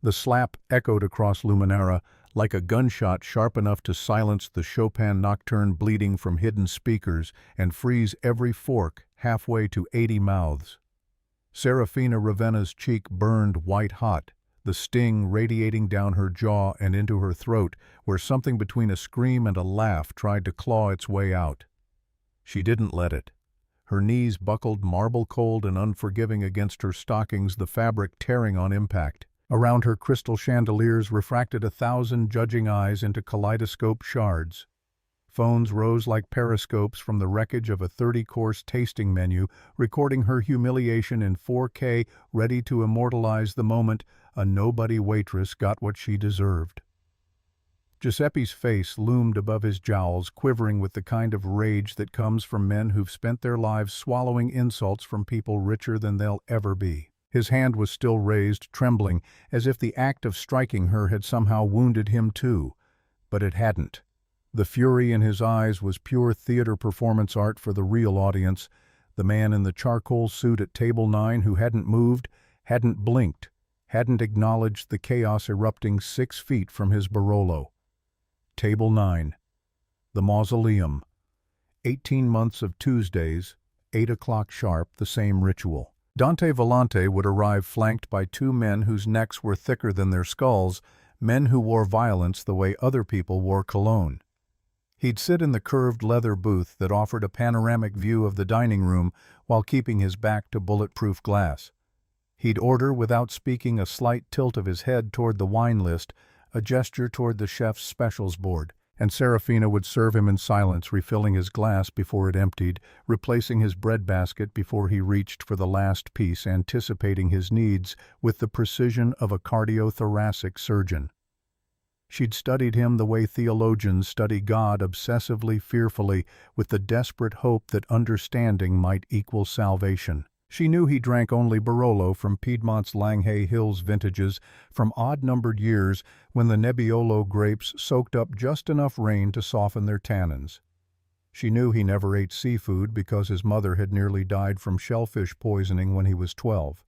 The slap echoed across Luminara like a gunshot sharp enough to silence the Chopin nocturne bleeding from hidden speakers and freeze every fork halfway to 80 mouths. Serafina Ravenna's cheek burned white-hot, the sting radiating down her jaw and into her throat, where something between a scream and a laugh tried to claw its way out. She didn't let it. Her knees buckled marble-cold and unforgiving against her stockings, the fabric tearing on impact. Around her crystal chandeliers refracted 1,000 judging eyes into kaleidoscope shards. Phones rose like periscopes from the wreckage of a 30-course tasting menu, recording her humiliation in 4K, ready to immortalize the moment a nobody waitress got what she deserved. Giuseppe's face loomed above his jowls, quivering with the kind of rage that comes from men who've spent their lives swallowing insults from people richer than they'll ever be. His hand was still raised, trembling, as if the act of striking her had somehow wounded him too. But it hadn't. The fury in his eyes was pure theater performance art for the real audience. The man in the charcoal suit at table 9 who hadn't moved, hadn't blinked, hadn't acknowledged the chaos erupting 6 feet from his Barolo. Table 9. The mausoleum. 18 months of Tuesdays, 8 o'clock sharp, the same ritual. Dante Volante would arrive flanked by 2 men whose necks were thicker than their skulls, men who wore violence the way other people wore cologne. He'd sit in the curved leather booth that offered a panoramic view of the dining room while keeping his back to bulletproof glass. He'd order without speaking, a slight tilt of his head toward the wine list, a gesture toward the chef's specials board, and Serafina would serve him in silence, refilling his glass before it emptied, replacing his breadbasket before he reached for the last piece, anticipating his needs with the precision of a cardiothoracic surgeon. She'd studied him the way theologians study God, obsessively, fearfully, with the desperate hope that understanding might equal salvation. She knew he drank only Barolo from Piedmont's Langhay Hills vintages, from odd-numbered years when the Nebbiolo grapes soaked up just enough rain to soften their tannins. She knew he never ate seafood because his mother had nearly died from shellfish poisoning when he was 12.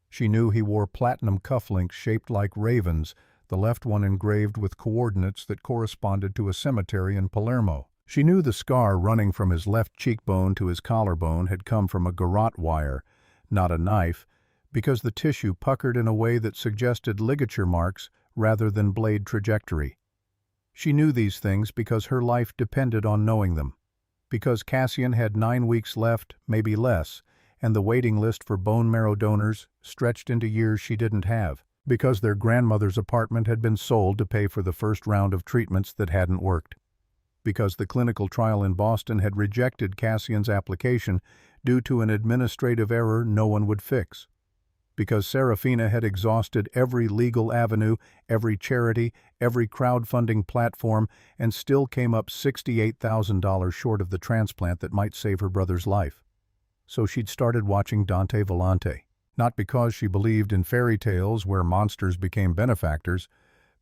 She knew he wore platinum cufflinks shaped like ravens, the left one engraved with coordinates that corresponded to a cemetery in Palermo. She knew the scar running from his left cheekbone to his collarbone had come from a garrote wire, not a knife, because the tissue puckered in a way that suggested ligature marks rather than blade trajectory. She knew these things because her life depended on knowing them, because Cassian had 9 weeks left, maybe less, and the waiting list for bone marrow donors stretched into years she didn't have, because their grandmother's apartment had been sold to pay for the first round of treatments that hadn't worked, because the clinical trial in Boston had rejected Cassian's application due to an administrative error no one would fix, because Serafina had exhausted every legal avenue, every charity, every crowdfunding platform, and still came up $68,000 short of the transplant that might save her brother's life. So she'd started watching Dante Volante, not because she believed in fairy tales where monsters became benefactors,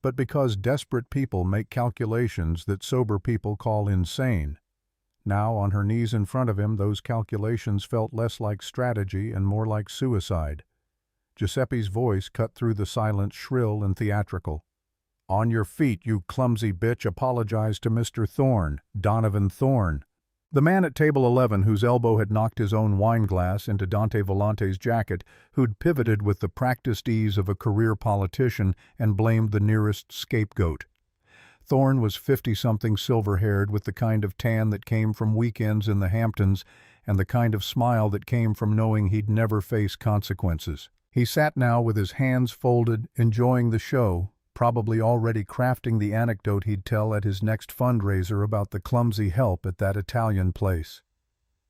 but because desperate people make calculations that sober people call insane. Now, on her knees in front of him, those calculations felt less like strategy and more like suicide. Giuseppe's voice cut through the silence, shrill and theatrical. "On your feet, you clumsy bitch, apologize to Mr. Thorne, Donovan Thorne." The man at table 11 whose elbow had knocked his own wine glass into Dante Volante's jacket, who'd pivoted with the practiced ease of a career politician and blamed the nearest scapegoat. Thorne was 50-something, silver-haired, with the kind of tan that came from weekends in the Hamptons and the kind of smile that came from knowing he'd never face consequences. He sat now with his hands folded, enjoying the show, probably already crafting the anecdote he'd tell at his next fundraiser about the clumsy help at that Italian place.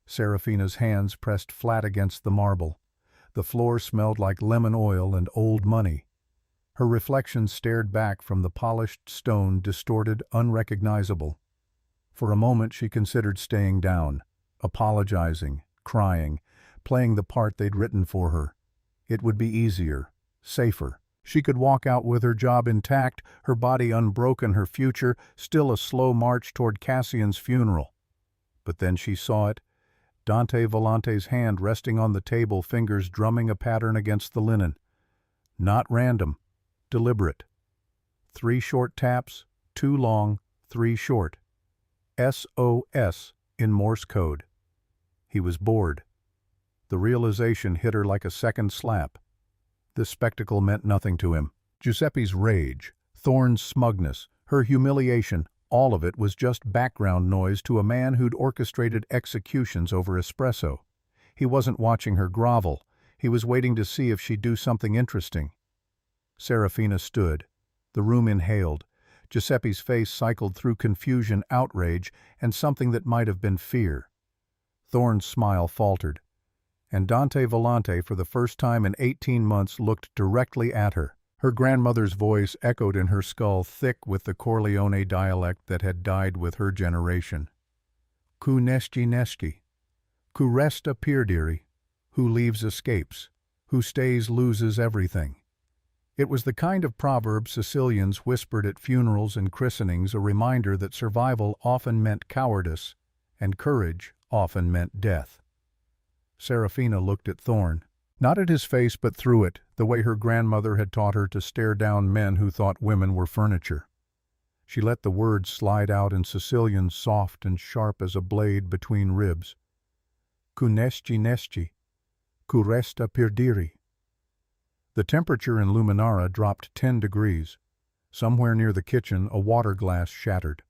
Serafina's hands pressed flat against the marble. The floor smelled like lemon oil and old money. Her reflection stared back from the polished stone, distorted, unrecognizable. For a moment she considered staying down, apologizing, crying, playing the part they'd written for her. It would be easier, safer. She could walk out with her job intact, her body unbroken, her future still a slow march toward Cassian's funeral. But then she saw it, Dante Volante's hand resting on the table, fingers drumming a pattern against the linen. Not random, deliberate. 3 short taps, 2 long, 3 short. SOS in Morse code. He was bored. The realization hit her like a second slap. This spectacle meant nothing to him. Giuseppe's rage, Thorne's smugness, her humiliation, all of it was just background noise to a man who'd orchestrated executions over espresso. He wasn't watching her grovel. He was waiting to see if she'd do something interesting. Serafina stood. The room inhaled. Giuseppe's face cycled through confusion, outrage, and something that might have been fear. Thorne's smile faltered. And Dante Volante, for the first time in 18 months, looked directly at her. Her grandmother's voice echoed in her skull, thick with the Corleone dialect that had died with her generation. Ku nesti nesti. Ku resta pierdiri. Who leaves escapes. Who stays loses everything. It was the kind of proverb Sicilians whispered at funerals and christenings, a reminder that survival often meant cowardice, and courage often meant death. Serafina looked at Thorne. Not at his face, but through it, the way her grandmother had taught her to stare down men who thought women were furniture. She let the words slide out in Sicilian, soft and sharp as a blade between ribs. Ku nesti nesti. Ku resta pierdiri. The temperature in Luminara dropped 10 degrees. Somewhere near the kitchen, a water glass shattered.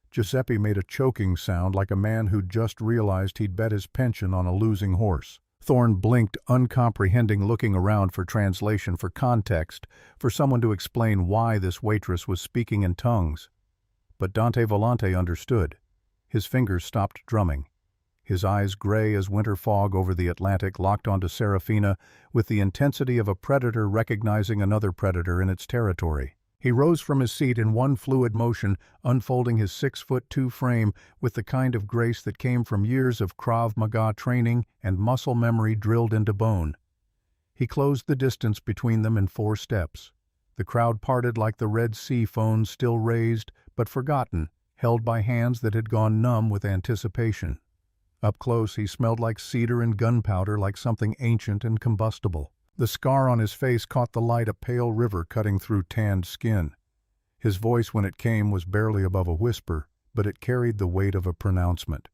Giuseppe made a choking sound like a man who'd just realized he'd bet his pension on a losing horse. Thorne blinked, uncomprehending, looking around for translation, for context, for someone to explain why this waitress was speaking in tongues. But Dante Volante understood. His fingers stopped drumming. His eyes, gray as winter fog over the Atlantic, locked onto Serafina with the intensity of a predator recognizing another predator in its territory. He rose from his seat in one fluid motion, unfolding his 6'2" frame with the kind of grace that came from years of Krav Maga training and muscle memory drilled into bone. He closed the distance between them in 4 steps. The crowd parted like the Red Sea, phones still raised, but forgotten, held by hands that had gone numb with anticipation. Up close, he smelled like cedar and gunpowder, like something ancient and combustible. The scar on his face caught the light, a pale river cutting through tanned skin. His voice, when it came, was barely above a whisper, but it carried the weight of a pronouncement.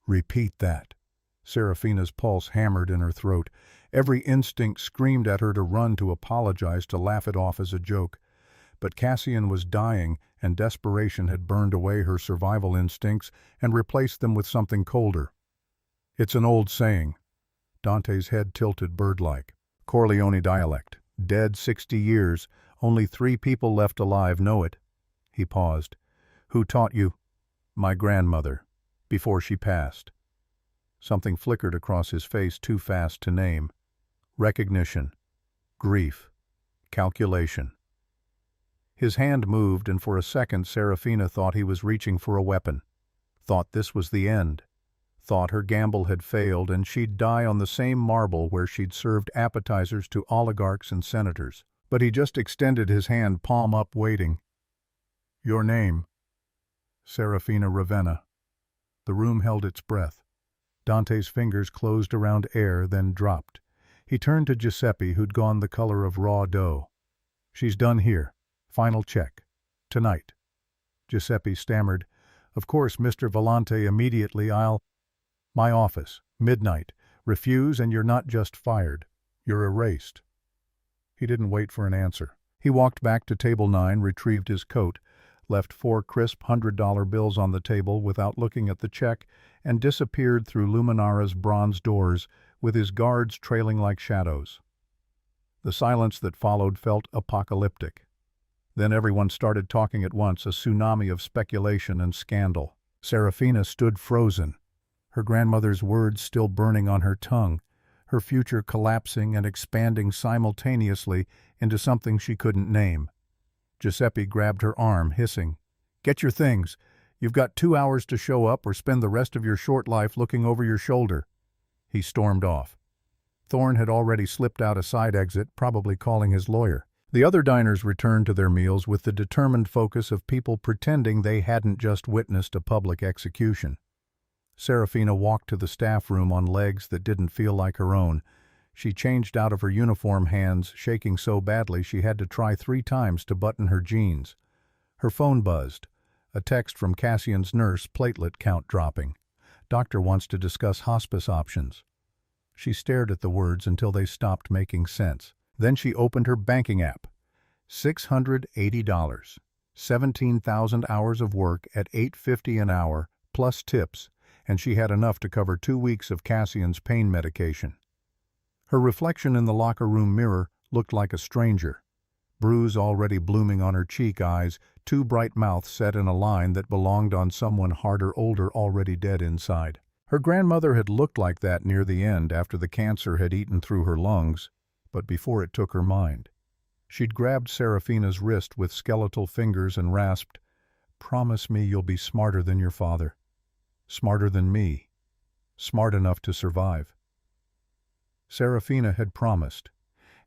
Repeat that. Serafina's pulse hammered in her throat. Every instinct screamed at her to run, to apologize, to laugh it off as a joke. But Cassian was dying, and desperation had burned away her survival instincts and replaced them with something colder. It's an old saying. Dante's head tilted bird-like. Corleone dialect. Dead 60 years. Only 3 people left alive know it. He paused. Who taught you? My grandmother. Before she passed. Something flickered across his face, too fast to name. Recognition. Grief. Calculation. His hand moved, and for a second Serafina thought he was reaching for a weapon. Thought this was the end. Thought her gamble had failed and she'd die on the same marble where she'd served appetizers to oligarchs and senators. But he just extended his hand, palm up, waiting. Your name? Serafina Ravenna. The room held its breath. Dante's fingers closed around air, then dropped. He turned to Giuseppe, who'd gone the color of raw dough. She's done here. Final check. Tonight. Giuseppe stammered. Of course, Mr. Volante, immediately. My office. Midnight. Refuse and you're not just fired. You're erased. He didn't wait for an answer. He walked back to table 9, retrieved his coat, left 4 crisp $100 bills on the table without looking at the check, and disappeared through Luminara's bronze doors with his guards trailing like shadows. The silence that followed felt apocalyptic. Then everyone started talking at once, a tsunami of speculation and scandal. Serafina stood frozen, her grandmother's words still burning on her tongue, her future collapsing and expanding simultaneously into something she couldn't name. Giuseppe grabbed her arm, hissing, "Get your things. You've got 2 hours to show up or spend the rest of your short life looking over your shoulder." He stormed off. Thorne had already slipped out a side exit, probably calling his lawyer. The other diners returned to their meals with the determined focus of people pretending they hadn't just witnessed a public execution. Serafina walked to the staff room on legs that didn't feel like her own. She changed out of her uniform, hands shaking so badly she had to try 3 times to button her jeans. Her phone buzzed. A text from Cassian's nurse, platelet count dropping. Doctor wants to discuss hospice options. She stared at the words until they stopped making sense. Then she opened her banking app. $680. 17,000 hours of work at $8.50 an hour, plus tips, and she had enough to cover 2 weeks of Cassian's pain medication. Her reflection in the locker room mirror looked like a stranger. Bruise already blooming on her cheek, eyes, 2 bright mouths set in a line that belonged on someone harder, older, already dead inside. Her grandmother had looked like that near the end after the cancer had eaten through her lungs, but before it took her mind. She'd grabbed Serafina's wrist with skeletal fingers and rasped, "Promise me you'll be smarter than your father. Smarter than me. Smart enough to survive." Serafina had promised,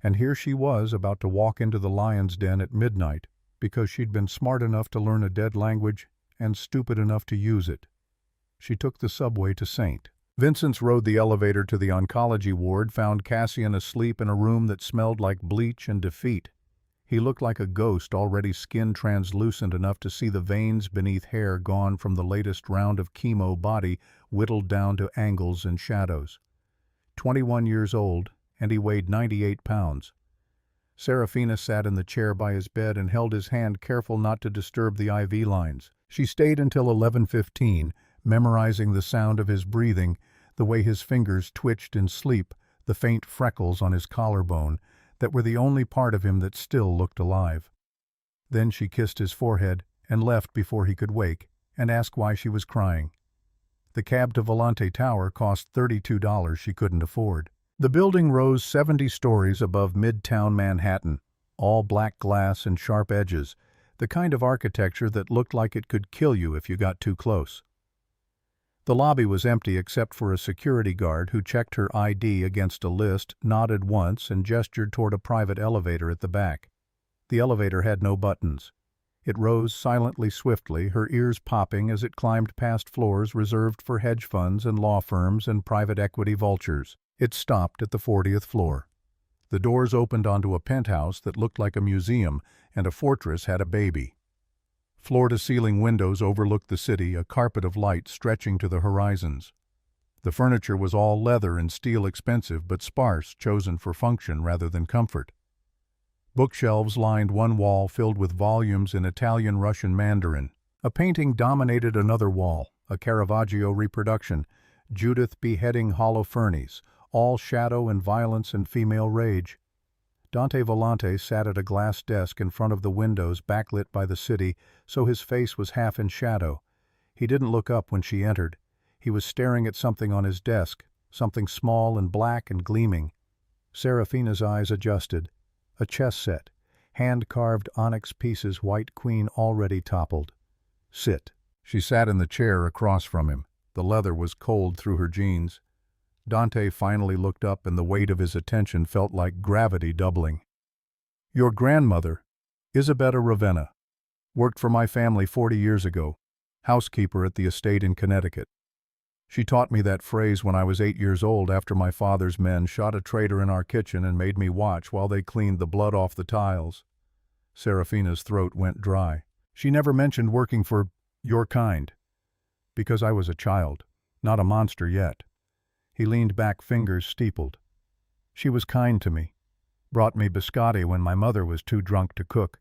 and here she was about to walk into the lion's den at midnight because she'd been smart enough to learn a dead language and stupid enough to use it. She took the subway to St. Vincent's, rode the elevator to the oncology ward, found Cassian asleep in a room that smelled like bleach and defeat. He looked like a ghost, already skin translucent enough to see the veins beneath hair gone from the latest round of chemo, body whittled down to angles and shadows. 21 years old, and he weighed 98 pounds. Serafina sat in the chair by his bed and held his hand, careful not to disturb the IV lines. She stayed until 11:15, memorizing the sound of his breathing, the way his fingers twitched in sleep, the faint freckles on his collarbone that were the only part of him that still looked alive. Then she kissed his forehead and left before he could wake and ask why she was crying. The cab to Volante Tower cost $32 she couldn't afford. The building rose 70 stories above Midtown Manhattan, all black glass and sharp edges, the kind of architecture that looked like it could kill you if you got too close. The lobby was empty except for a security guard who checked her ID against a list, nodded once, and gestured toward a private elevator at the back. The elevator had no buttons. It rose silently, swiftly, her ears popping as it climbed past floors reserved for hedge funds and law firms and private equity vultures. It stopped at the 40th floor. The doors opened onto a penthouse that looked like a museum, and a fortress had a baby. Floor-to-ceiling windows overlooked the city, a carpet of light stretching to the horizons. The furniture was all leather and steel, expensive but sparse, chosen for function rather than comfort. Bookshelves lined one wall filled with volumes in Italian, Russian, Mandarin. A painting dominated another wall, a Caravaggio reproduction, Judith beheading Holofernes, all shadow and violence and female rage. Dante Volante sat at a glass desk in front of the windows backlit by the city, so his face was half in shadow. He didn't look up when she entered. He was staring at something on his desk, something small and black and gleaming. Serafina's eyes adjusted. A chess set, hand-carved onyx pieces, white queen already toppled. "Sit." She sat in the chair across from him. The leather was cold through her jeans. Dante finally looked up, and the weight of his attention felt like gravity doubling. "Your grandmother, Isabella Ravenna, worked for my family 40 years ago, housekeeper at the estate in Connecticut. She taught me that phrase when I was 8 years old after my father's men shot a traitor in our kitchen and made me watch while they cleaned the blood off the tiles." Serafina's throat went dry. "She never mentioned working for your kind. Because I was a child, not a monster yet." He leaned back, fingers steepled. "She was kind to me, brought me biscotti when my mother was too drunk to cook,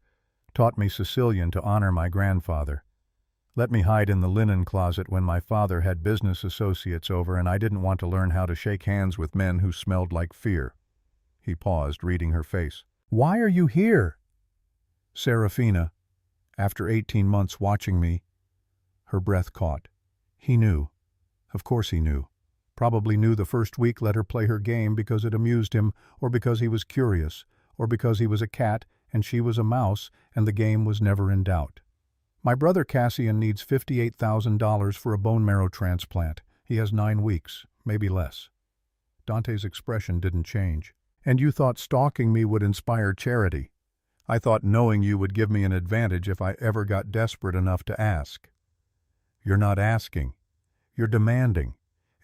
taught me Sicilian to honor my grandfather. Let me hide in the linen closet when my father had business associates over and I didn't want to learn how to shake hands with men who smelled like fear." He paused, reading her face. "Why are you here?" "Serafina, after 18 months watching me." Her breath caught. He knew. Of course he knew. Probably knew the first week let her play her game because it amused him, or because he was curious, or because he was a cat and she was a mouse and the game was never in doubt. "My brother Cassian needs $58,000 for a bone marrow transplant. He has 9 weeks, maybe less." Dante's expression didn't change. "And you thought stalking me would inspire charity. I thought knowing you would give me an advantage if I ever got desperate enough to ask." "You're not asking. You're demanding.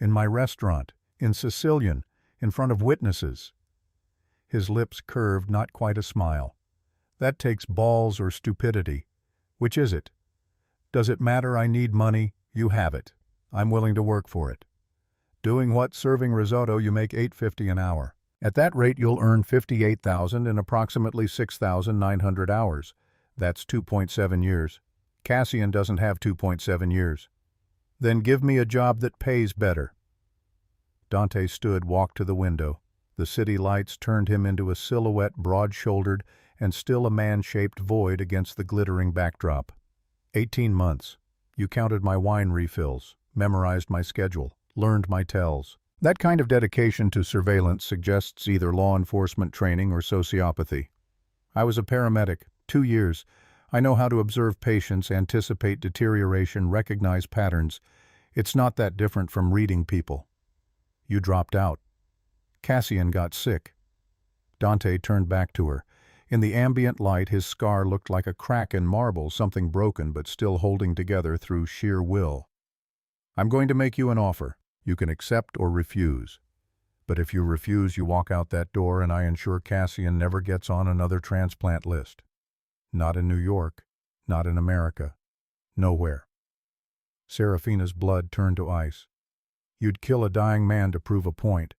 In my restaurant, in Sicilian, in front of witnesses." His lips curved, not quite a smile. "That takes balls or stupidity. Which is it? Does it matter I need money? You have it. I'm willing to work for it. Doing what? Serving risotto, you make $8.50 an hour. At that rate you'll earn $58,000 in approximately 6,900 hours. That's 2.7 years. Cassian doesn't have 2.7 years. Then give me a job that pays better." Dante stood, walked to the window. The city lights turned him into a silhouette, broad-shouldered, and still a man-shaped void against the glittering backdrop. 18 months. You counted my wine refills, memorized my schedule, learned my tells. That kind of dedication to surveillance suggests either law enforcement training or sociopathy. I was a paramedic, 2 years. I know how to observe patients, anticipate deterioration, recognize patterns. It's not that different from reading people. You dropped out. Cassian got sick. Dante turned back to her. In the ambient light, his scar looked like a crack in marble, something broken but still holding together through sheer will. "I'm going to make you an offer. You can accept or refuse. But if you refuse, you walk out that door, and I ensure Cassian never gets on another transplant list. Not in New York, not in America, nowhere." Serafina's blood turned to ice. "You'd kill a dying man to prove a point.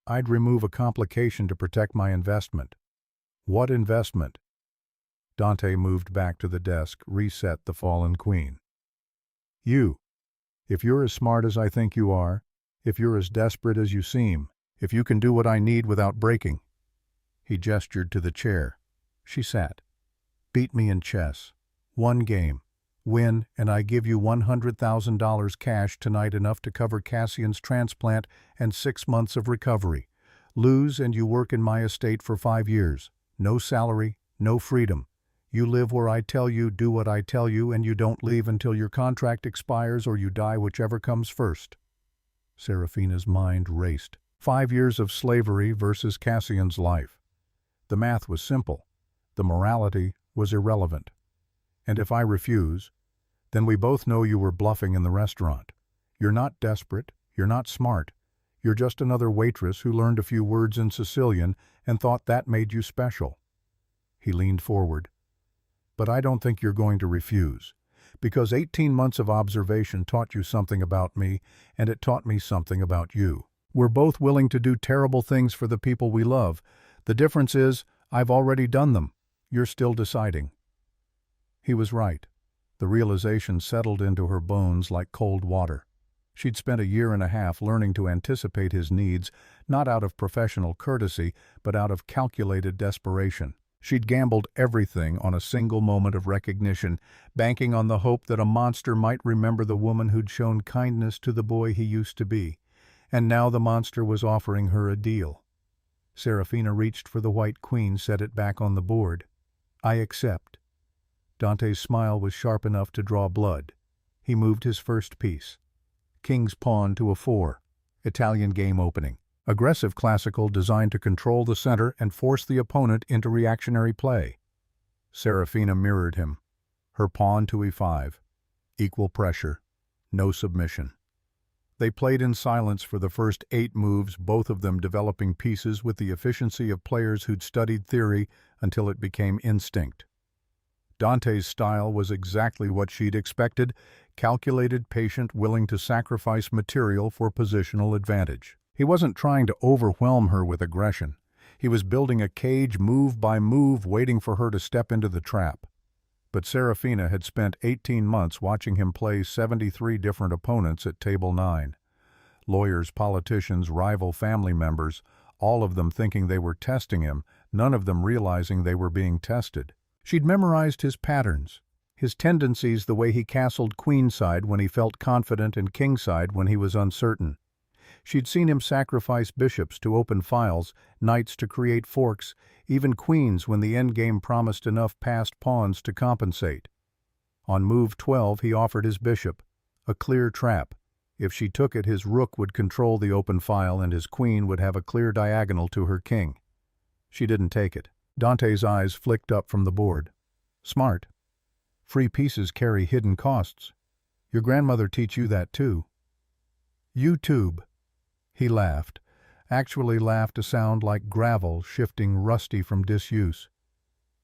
I'd remove a complication to protect my investment." "What investment?" Dante moved back to the desk, reset the fallen queen. "You. If you're as smart as I think you are, if you're as desperate as you seem, if you can do what I need without breaking." He gestured to the chair. She sat. "Beat me in chess. 1 game. Win, and I give you $100,000 cash tonight, enough to cover Cassian's transplant and 6 months of recovery. Lose, and you work in my estate for 5 years. No salary, no freedom. You live where I tell you, do what I tell you, and you don't leave until your contract expires or you die, whichever comes first." Serafina's mind raced. 5 years of slavery versus Cassian's life. The math was simple. The morality was irrelevant. "And if I refuse, then we both know you were bluffing in the restaurant. You're not desperate, you're not smart. You're just another waitress who learned a few words in Sicilian and thought that made you special." He leaned forward. "But I don't think you're going to refuse, because 18 months of observation taught you something about me, and it taught me something about you. We're both willing to do terrible things for the people we love. The difference is, I've already done them. You're still deciding." He was right. The realization settled into her bones like cold water. She'd spent 1.5 years learning to anticipate his needs, not out of professional courtesy, but out of calculated desperation. She'd gambled everything on a single moment of recognition, banking on the hope that a monster might remember the woman who'd shown kindness to the boy he used to be. And now the monster was offering her a deal. Serafina reached for the white queen, set it back on the board. "I accept." Dante's smile was sharp enough to draw blood. He moved his first piece. King's pawn to a 4. Italian game opening. Aggressive classical designed to control the center and force the opponent into reactionary play. Serafina mirrored him. Her pawn to e5. Equal pressure. No submission. They played in silence for the first 8 moves, both of them developing pieces with the efficiency of players who'd studied theory until it became instinct. Dante's style was exactly what she'd expected: calculated, patient, willing to sacrifice material for positional advantage. He wasn't trying to overwhelm her with aggression. He was building a cage move by move, waiting for her to step into the trap. But Serafina had spent 18 months watching him play 73 different opponents at Table 9. Lawyers, politicians, rival family members, all of them thinking they were testing him, none of them realizing they were being tested. She'd memorized his patterns, his tendencies, the way he castled queenside when he felt confident and kingside when he was uncertain. She'd seen him sacrifice bishops to open files, knights to create forks, even queens when the endgame promised enough passed pawns to compensate. On move 12 he offered his bishop, a clear trap. If she took it, his rook would control the open file and his queen would have a clear diagonal to her king. She didn't take it. Dante's eyes flicked up from the board. "Smart. Free pieces carry hidden costs. Your grandmother teach you that too." "YouTube." He laughed. actually laughed a sound like gravel shifting rusty from disuse.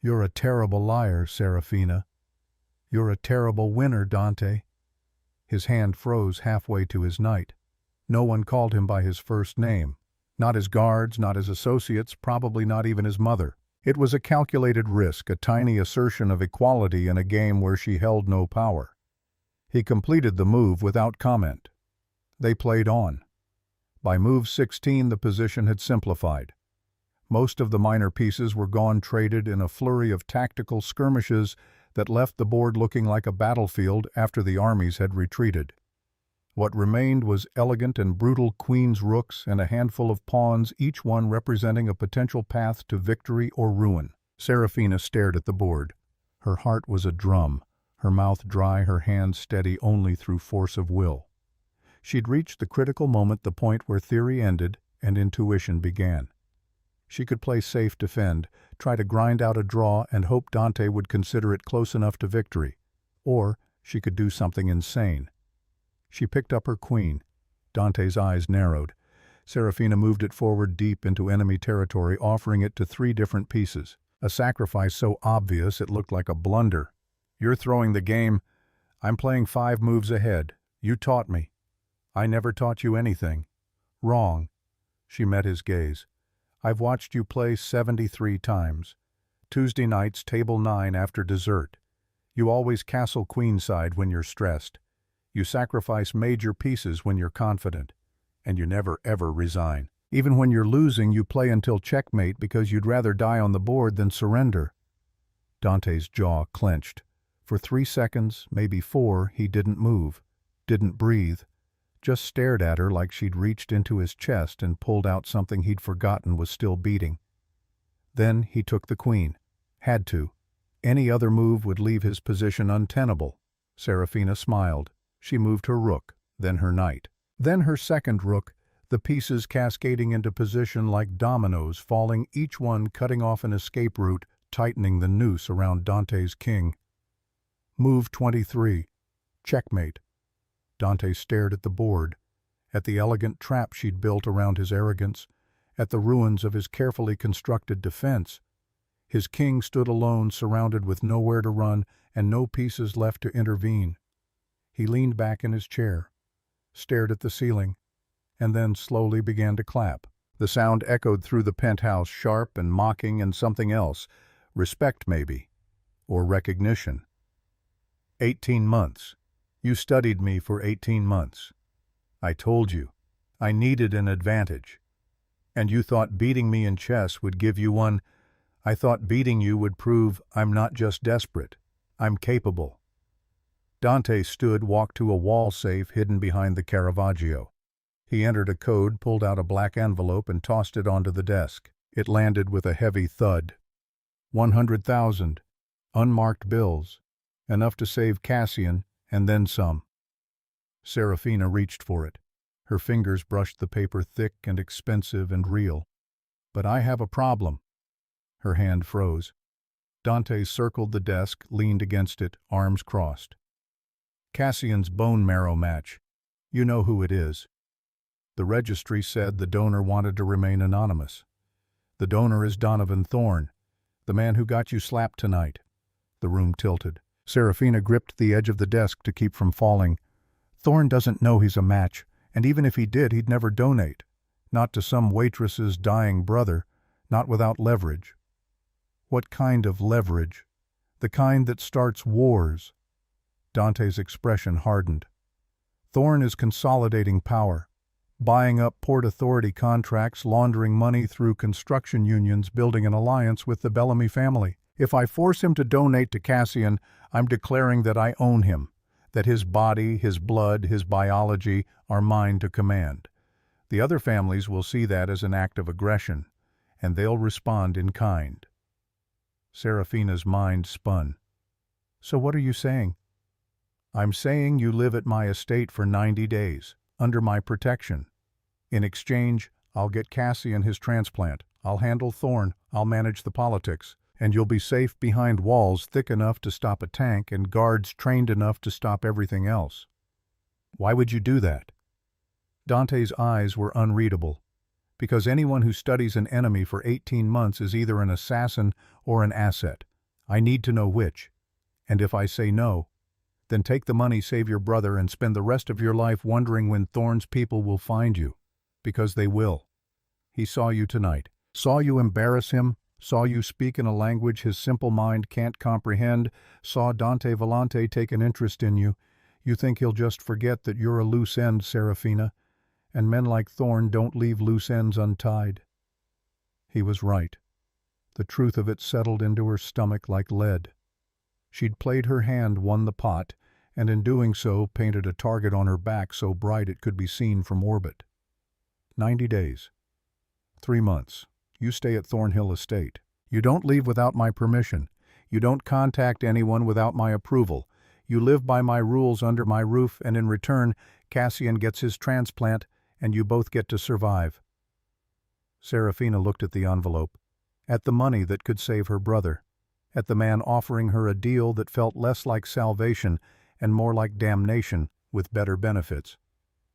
"You're a terrible liar, Serafina. You're a terrible winner, Dante." His hand froze halfway to his knight. No one called him by his first name. Not his guards, not his associates, probably not even his mother. It was a calculated risk, a tiny assertion of equality in a game where she held no power. He completed the move without comment. They played on. By move 16 the position had simplified. Most of the minor pieces were gone traded in a flurry of tactical skirmishes that left the board looking like a battlefield after the armies had retreated. What remained was elegant and brutal queen's rooks and a handful of pawns, each one representing a potential path to victory or ruin. Serafina stared at the board. Her heart was a drum, her mouth dry, her hands steady only through force of will. She'd reached the critical moment, the point where theory ended and intuition began. She could play safe, defend, try to grind out a draw and hope Dante would consider it close enough to victory. Or she could do something insane. She picked up her queen. Dante's eyes narrowed. Serafina moved it forward deep into enemy territory, offering it to 3 different pieces. A sacrifice so obvious it looked like a blunder. "You're throwing the game. I'm playing 5 moves ahead. You taught me." "I never taught you anything." "Wrong." She met his gaze. "I've watched you play 73 times. Tuesday nights, table 9 after dessert. You always castle queenside when you're stressed. You sacrifice major pieces when you're confident. And you never ever resign. Even when you're losing, you play until checkmate because you'd rather die on the board than surrender." Dante's jaw clenched. For 3 seconds, maybe 4, he didn't move, didn't breathe, just stared at her like she'd reached into his chest and pulled out something he'd forgotten was still beating. Then he took the queen. Had to. Any other move would leave his position untenable. Serafina smiled. She moved her rook, then her knight. Then her second rook, the pieces cascading into position like dominoes, falling, each one cutting off an escape route, tightening the noose around Dante's king. Move 23. Checkmate. Dante stared at the board, at the elegant trap she'd built around his arrogance, at the ruins of his carefully constructed defense. His king stood alone, surrounded with nowhere to run and no pieces left to intervene. He leaned back in his chair, stared at the ceiling, and then slowly began to clap. The sound echoed through the penthouse, sharp and mocking, and something else. Respect, maybe. Or recognition. 18 months. You studied me for 18 months. I told you. I needed an advantage. And you thought beating me in chess would give you one. I thought beating you would prove I'm not just desperate. I'm capable. Dante stood, walked to a wall safe hidden behind the Caravaggio. He entered a code, pulled out a black envelope, and tossed it onto the desk. It landed with a heavy thud. 100,000. Unmarked bills. Enough to save Cassian, and then some. Serafina reached for it. Her fingers brushed the paper, thick and expensive and real. "But I have a problem." Her hand froze. Dante circled the desk, leaned against it, arms crossed. "Cassian's bone marrow match. You know who it is." The registry said the donor wanted to remain anonymous. "The donor is Donovan Thorne, the man who got you slapped tonight." The room tilted. Serafina gripped the edge of the desk to keep from falling. "Thorne doesn't know he's a match, and even if he did, he'd never donate. Not to some waitress's dying brother, not without leverage." "What kind of leverage?" "The kind that starts wars." Dante's expression hardened. "Thorne is consolidating power, buying up Port Authority contracts, laundering money through construction unions, building an alliance with the Bellamy family. If I force him to donate to Cassian, I'm declaring that I own him, that his body, his blood, his biology are mine to command. The other families will see that as an act of aggression, and they'll respond in kind." Serafina's mind spun. "So what are you saying?" "I'm saying you live at my estate for 90 days, under my protection. In exchange, I'll get Cassian his transplant, I'll handle Thorne, I'll manage the politics, and you'll be safe behind walls thick enough to stop a tank and guards trained enough to stop everything else." "Why would you do that?" Dante's eyes were unreadable. Because anyone who studies an enemy for 18 months is either an assassin or an asset. I need to know which. And if I say no, then take the money, save your brother, and spend the rest of your life wondering when Thorne's people will find you. Because they will. He saw you tonight. Saw you embarrass him. Saw you speak in a language his simple mind can't comprehend. Saw Dante Volante take an interest in you. You think he'll just forget that you're a loose end, Serafina, and men like Thorne don't leave loose ends untied. He was right. The truth of it settled into her stomach like lead. She'd played her hand, won the pot, and in doing so painted a target on her back so bright it could be seen from orbit. 90 days. 3 months. You stay at Thornhill Estate. You don't leave without my permission. You don't contact anyone without my approval. You live by my rules under my roof, and in return, Cassian gets his transplant, and you both get to survive. Serafina looked at the envelope, at the money that could save her brother, at the man offering her a deal that felt less like salvation and more like damnation with better benefits.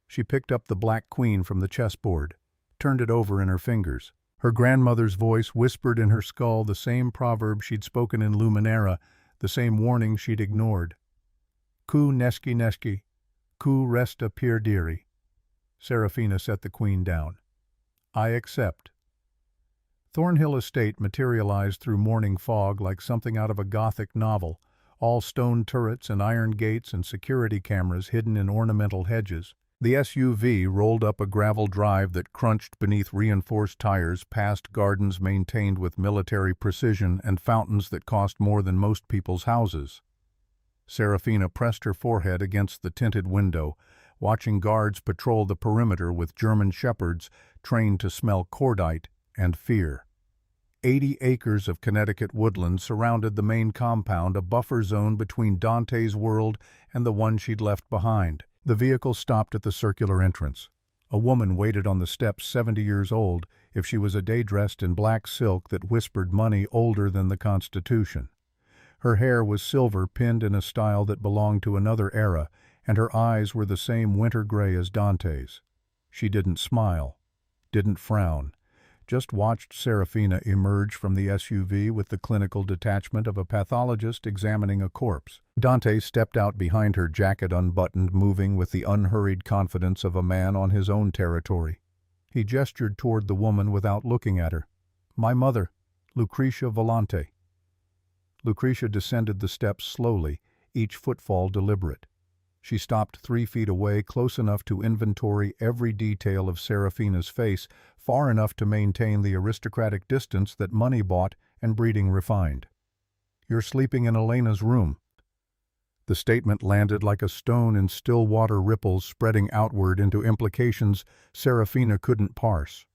She picked up the Black Queen from the chessboard, turned it over in her fingers. Her grandmother's voice whispered in her skull the same proverb she'd spoken in Luminera, the same warning she'd ignored. Ku neski neski, ku resta per diri. Serafina set the queen down. I accept. Thornhill Estate materialized through morning fog like something out of a Gothic novel, all stone turrets and iron gates and security cameras hidden in ornamental hedges. The SUV rolled up a gravel drive that crunched beneath reinforced tires past gardens maintained with military precision and fountains that cost more than most people's houses. Serafina pressed her forehead against the tinted window, watching guards patrol the perimeter with German shepherds trained to smell cordite and fear. 80 acres of Connecticut woodland surrounded the main compound, a buffer zone between Dante's world and the one she'd left behind. The vehicle stopped at the circular entrance. A woman waited on the steps, 70 years old, if she was a day dressed in black silk that whispered money older than the Constitution. Her hair was silver, pinned in a style that belonged to another era, and her eyes were the same winter gray as Dante's. She didn't smile, didn't frown, just watched Serafina emerge from the SUV with the clinical detachment of a pathologist examining a corpse. Dante stepped out behind her, jacket unbuttoned, moving with the unhurried confidence of a man on his own territory. He gestured toward the woman without looking at her. My mother, Lucretia Volante. Lucretia descended the steps slowly, each footfall deliberate. She stopped 3 feet away, close enough to inventory every detail of Serafina's face, far enough to maintain the aristocratic distance that money bought and breeding refined. You're sleeping in Elena's room. The statement landed like a stone in still water ripples, spreading outward into implications Serafina couldn't parse.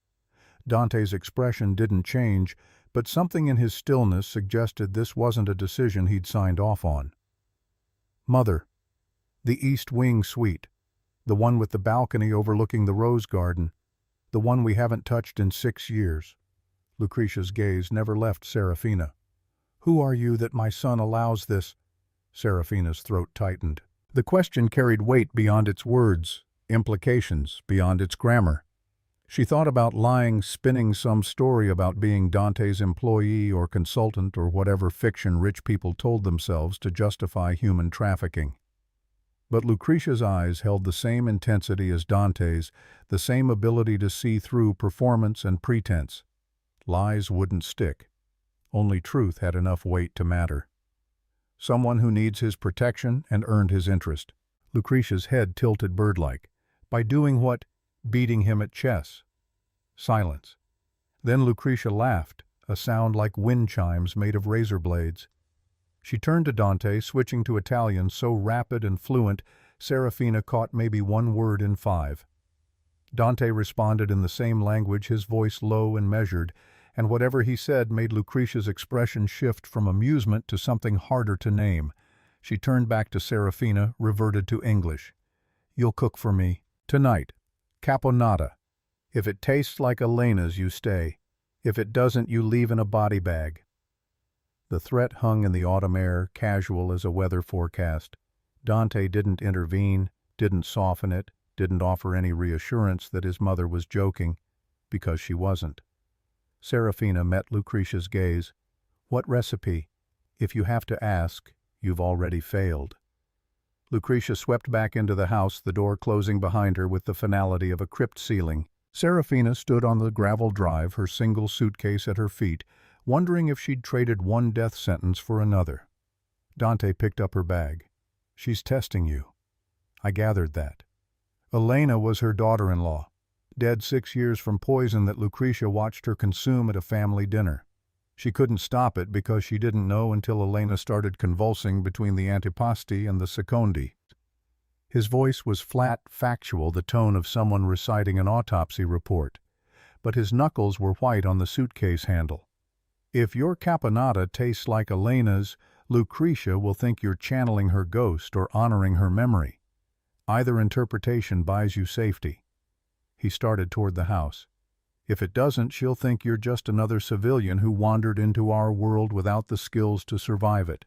Dante's expression didn't change, but something in his stillness suggested this wasn't a decision he'd signed off on. Mother. The East Wing suite, the one with the balcony overlooking the rose garden, the one we haven't touched in 6 years. Lucretia's gaze never left Serafina. Who are you that my son allows this? Serafina's throat tightened. The question carried weight beyond its words, implications beyond its grammar. She thought about lying, spinning some story about being Dante's employee or consultant or whatever fiction rich people told themselves to justify human trafficking. But Lucretia's eyes held the same intensity as Dante's, the same ability to see through performance and pretense. Lies wouldn't stick. Only truth had enough weight to matter. Someone who needs his protection and earned his interest. Lucretia's head tilted bird-like. By doing what? Beating him at chess. Silence. Then Lucretia laughed, a sound like wind chimes made of razor blades. She turned to Dante, switching to Italian so rapid and fluent, Serafina caught maybe 1 word in 5. Dante responded in the same language, his voice low and measured, and whatever he said made Lucretia's expression shift from amusement to something harder to name. She turned back to Serafina, reverted to English. You'll cook for me. Tonight. Caponata. If it tastes like Elena's, you stay. If it doesn't, you leave in a body bag. The threat hung in the autumn air, casual as a weather forecast. Dante didn't intervene, didn't soften it, didn't offer any reassurance that his mother was joking. because she wasn't. Serafina met Lucretia's gaze. What recipe? If you have to ask, you've already failed. Lucretia swept back into the house, the door closing behind her with the finality of a crypt ceiling. Serafina stood on the gravel drive, her single suitcase at her feet, wondering if she'd traded one death sentence for another. Dante picked up her bag. She's testing you. I gathered that. Elena was her daughter-in-law, dead 6 years from poison that Lucretia watched her consume at a family dinner. She couldn't stop it because she didn't know until Elena started convulsing between the antipasti and the secondi. His voice was flat, factual, the tone of someone reciting an autopsy report, but his knuckles were white on the suitcase handle. If your caponata tastes like Elena's, Lucretia will think you're channeling her ghost or honoring her memory. Either interpretation buys you safety. He started toward the house. If it doesn't, she'll think you're just another civilian who wandered into our world without the skills to survive it.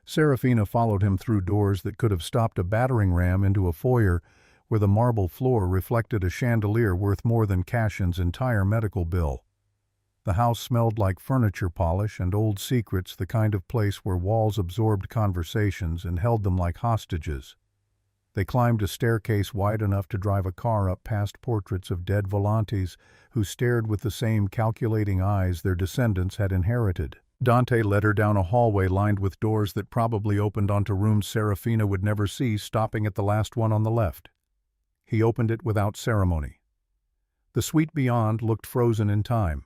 Serafina followed him through doors that could have stopped a battering ram into a foyer where the marble floor reflected a chandelier worth more than Cashin's entire medical bill. The house smelled like furniture polish and old secrets, the kind of place where walls absorbed conversations and held them like hostages. They climbed a staircase wide enough to drive a car up past portraits of dead volantes who stared with the same calculating eyes their descendants had inherited. Dante led her down a hallway lined with doors that probably opened onto rooms Serafina would never see, stopping at the last one on the left. He opened it without ceremony. The suite beyond looked frozen in time.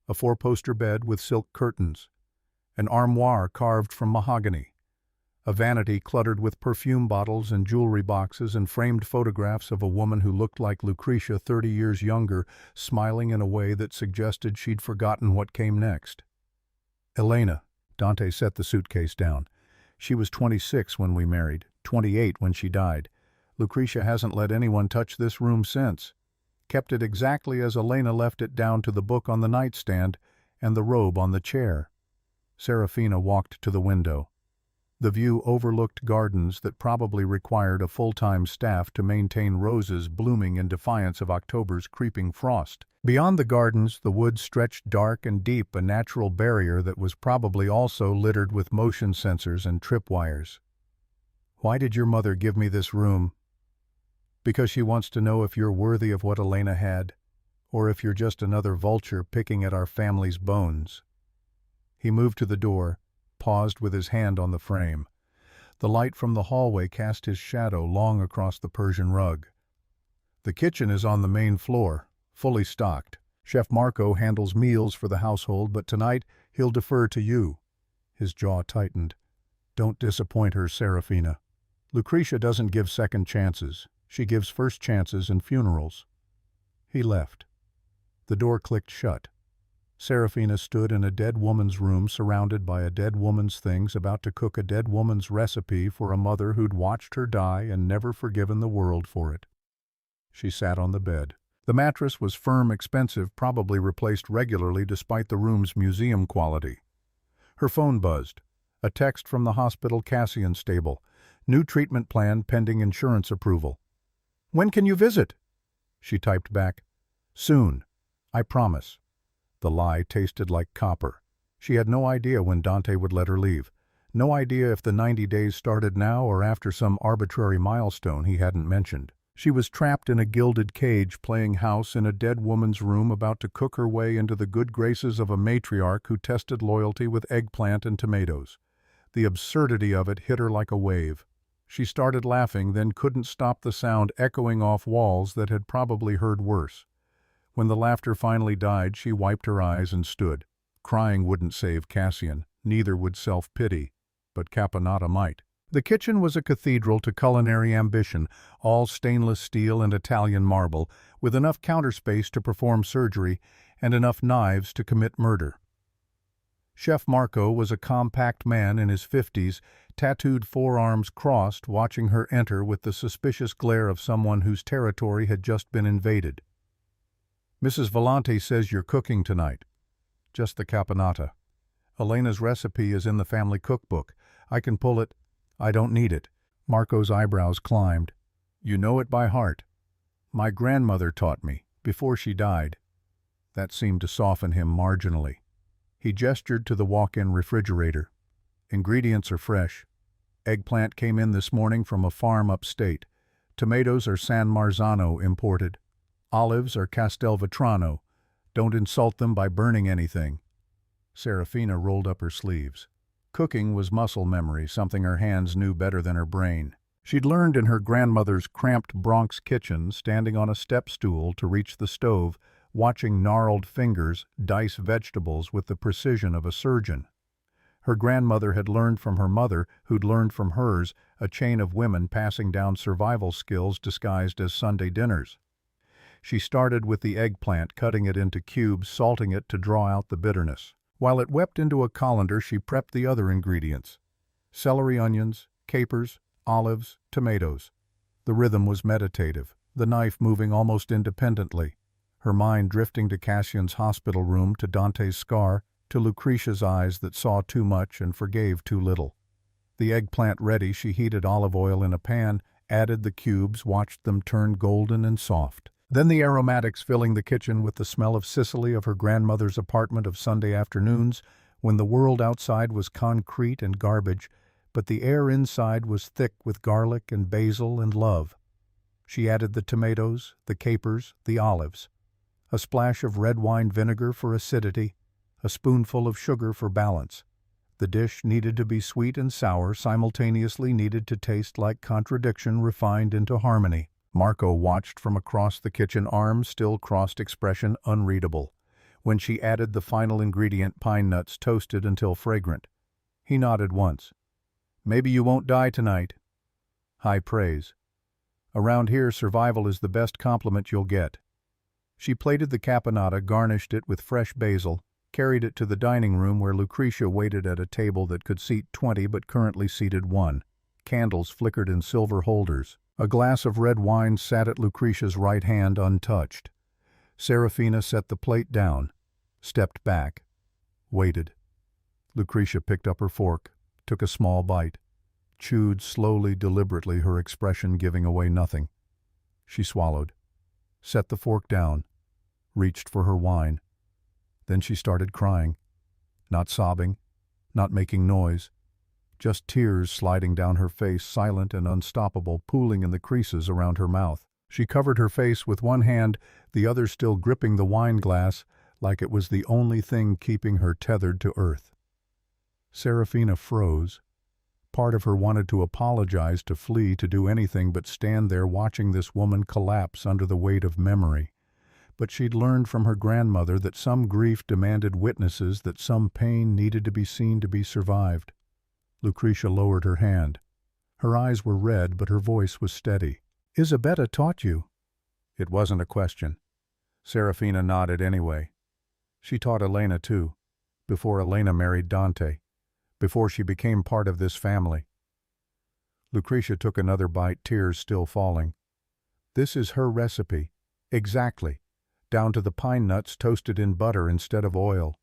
A four-poster bed with silk curtains, an armoire carved from mahogany, a vanity cluttered with perfume bottles and jewelry boxes, and framed photographs of a woman who looked like Lucretia 30 years younger, smiling in a way that suggested she'd forgotten what came next. Elena. Dante set the suitcase down. She was 26 when we married, 28 when she died. Lucretia hasn't let anyone touch this room since. Kept it exactly as Elena left it, down to the book on the nightstand and the robe on the chair. Serafina walked to the window. The view overlooked gardens that probably required a full-time staff to maintain roses blooming in defiance of October's creeping frost. Beyond the gardens, the woods stretched dark and deep, a natural barrier that was probably also littered with motion sensors and tripwires. Why did your mother give me this room? Because she wants to know if you're worthy of what Elena had, or if you're just another vulture picking at our family's bones. He moved to the door, paused with his hand on the frame. The light from the hallway cast his shadow long across the Persian rug. The kitchen is on the main floor, fully stocked. Chef Marco handles meals for the household, but tonight he'll defer to you. His jaw tightened. Don't disappoint her, Serafina. Lucretia doesn't give second chances. She gives first chances in funerals. He left. The door clicked shut. Serafina stood in a dead woman's room, surrounded by a dead woman's things, about to cook a dead woman's recipe for a mother who'd watched her die and never forgiven the world for it. She sat on the bed. The mattress was firm, expensive, probably replaced regularly despite the room's museum quality. Her phone buzzed. A text from the hospital Cassian stable. New treatment plan pending insurance approval. When can you visit? She typed back. Soon. I promise. The lie tasted like copper. She had no idea when Dante would let her leave. No idea if the 90 days started now or after some arbitrary milestone he hadn't mentioned. She was trapped in a gilded cage, playing house in a dead woman's room, about to cook her way into the good graces of a matriarch who tested loyalty with eggplant and tomatoes. The absurdity of it hit her like a wave. She started laughing, then couldn't stop the sound echoing off walls that had probably heard worse. When the laughter finally died, she wiped her eyes and stood. Crying wouldn't save Cassian, neither would self-pity, but caponata might. The kitchen was a cathedral to culinary ambition, all stainless steel and Italian marble, with enough counter space to perform surgery and enough knives to commit murder. Chef Marco was a compact man in his 50s, tattooed forearms crossed, watching her enter with the suspicious glare of someone whose territory had just been invaded. Mrs. Volante says you're cooking tonight. Just the caponata. Elena's recipe is in the family cookbook. I can pull it. I don't need it. Marco's eyebrows climbed. You know it by heart. My grandmother taught me, before she died. That seemed to soften him marginally. He gestured to the walk-in refrigerator. Ingredients are fresh. Eggplant came in this morning from a farm upstate. Tomatoes are San Marzano imported. Olives are Castelvetrano. Don't insult them by burning anything. Serafina rolled up her sleeves. Cooking was muscle memory, something her hands knew better than her brain. She'd learned in her grandmother's cramped Bronx kitchen, standing on a step stool to reach the stove, watching gnarled fingers dice vegetables with the precision of a surgeon. Her grandmother had learned from her mother, who'd learned from hers, a chain of women passing down survival skills disguised as Sunday dinners. She started with the eggplant, cutting it into cubes, salting it to draw out the bitterness. While it wept into a colander, she prepped the other ingredients: celery, onions, capers, olives, tomatoes. The rhythm was meditative, the knife moving almost independently, her mind drifting to Cassian's hospital room, to Dante's scar, to Lucretia's eyes that saw too much and forgave too little. The eggplant ready, she heated olive oil in a pan, added the cubes, watched them turn golden and soft. Then the aromatics filling the kitchen with the smell of Sicily, of her grandmother's apartment of Sunday afternoons, when the world outside was concrete and garbage, but the air inside was thick with garlic and basil and love. She added the tomatoes, the capers, the olives. A splash of red wine vinegar for acidity, a spoonful of sugar for balance. The dish needed to be sweet and sour, simultaneously needed to taste like contradiction refined into harmony. Marco watched from across the kitchen, arms still crossed, expression unreadable. When she added the final ingredient, pine nuts toasted until fragrant, he nodded once. "Maybe you won't die tonight." High praise. Around here, survival is the best compliment you'll get. She plated the caponata, garnished it with fresh basil, carried it to the dining room where Lucretia waited at a table that could seat 20 but currently seated 1. Candles flickered in silver holders. A glass of red wine sat at Lucretia's right hand untouched. Serafina set the plate down, stepped back, waited. Lucretia picked up her fork, took a small bite, chewed slowly, deliberately, her expression giving away nothing. She swallowed, set the fork down, reached for her wine. Then she started crying, not sobbing, not making noise, just tears sliding down her face, silent and unstoppable, pooling in the creases around her mouth. She covered her face with one hand, the other still gripping the wine glass, like it was the only thing keeping her tethered to earth. Serafina froze. Part of her wanted to apologize, to flee, to do anything but stand there watching this woman collapse under the weight of memory. But she'd learned from her grandmother that some grief demanded witnesses, that some pain needed to be seen to be survived. Lucretia lowered her hand. Her eyes were red, but her voice was steady. "Isabetta taught you?" It wasn't a question. Serafina nodded anyway. She taught Elena too, before Elena married Dante, before she became part of this family. Lucretia took another bite, tears still falling. "This is her recipe. Exactly. Down to the pine nuts toasted in butter instead of oil.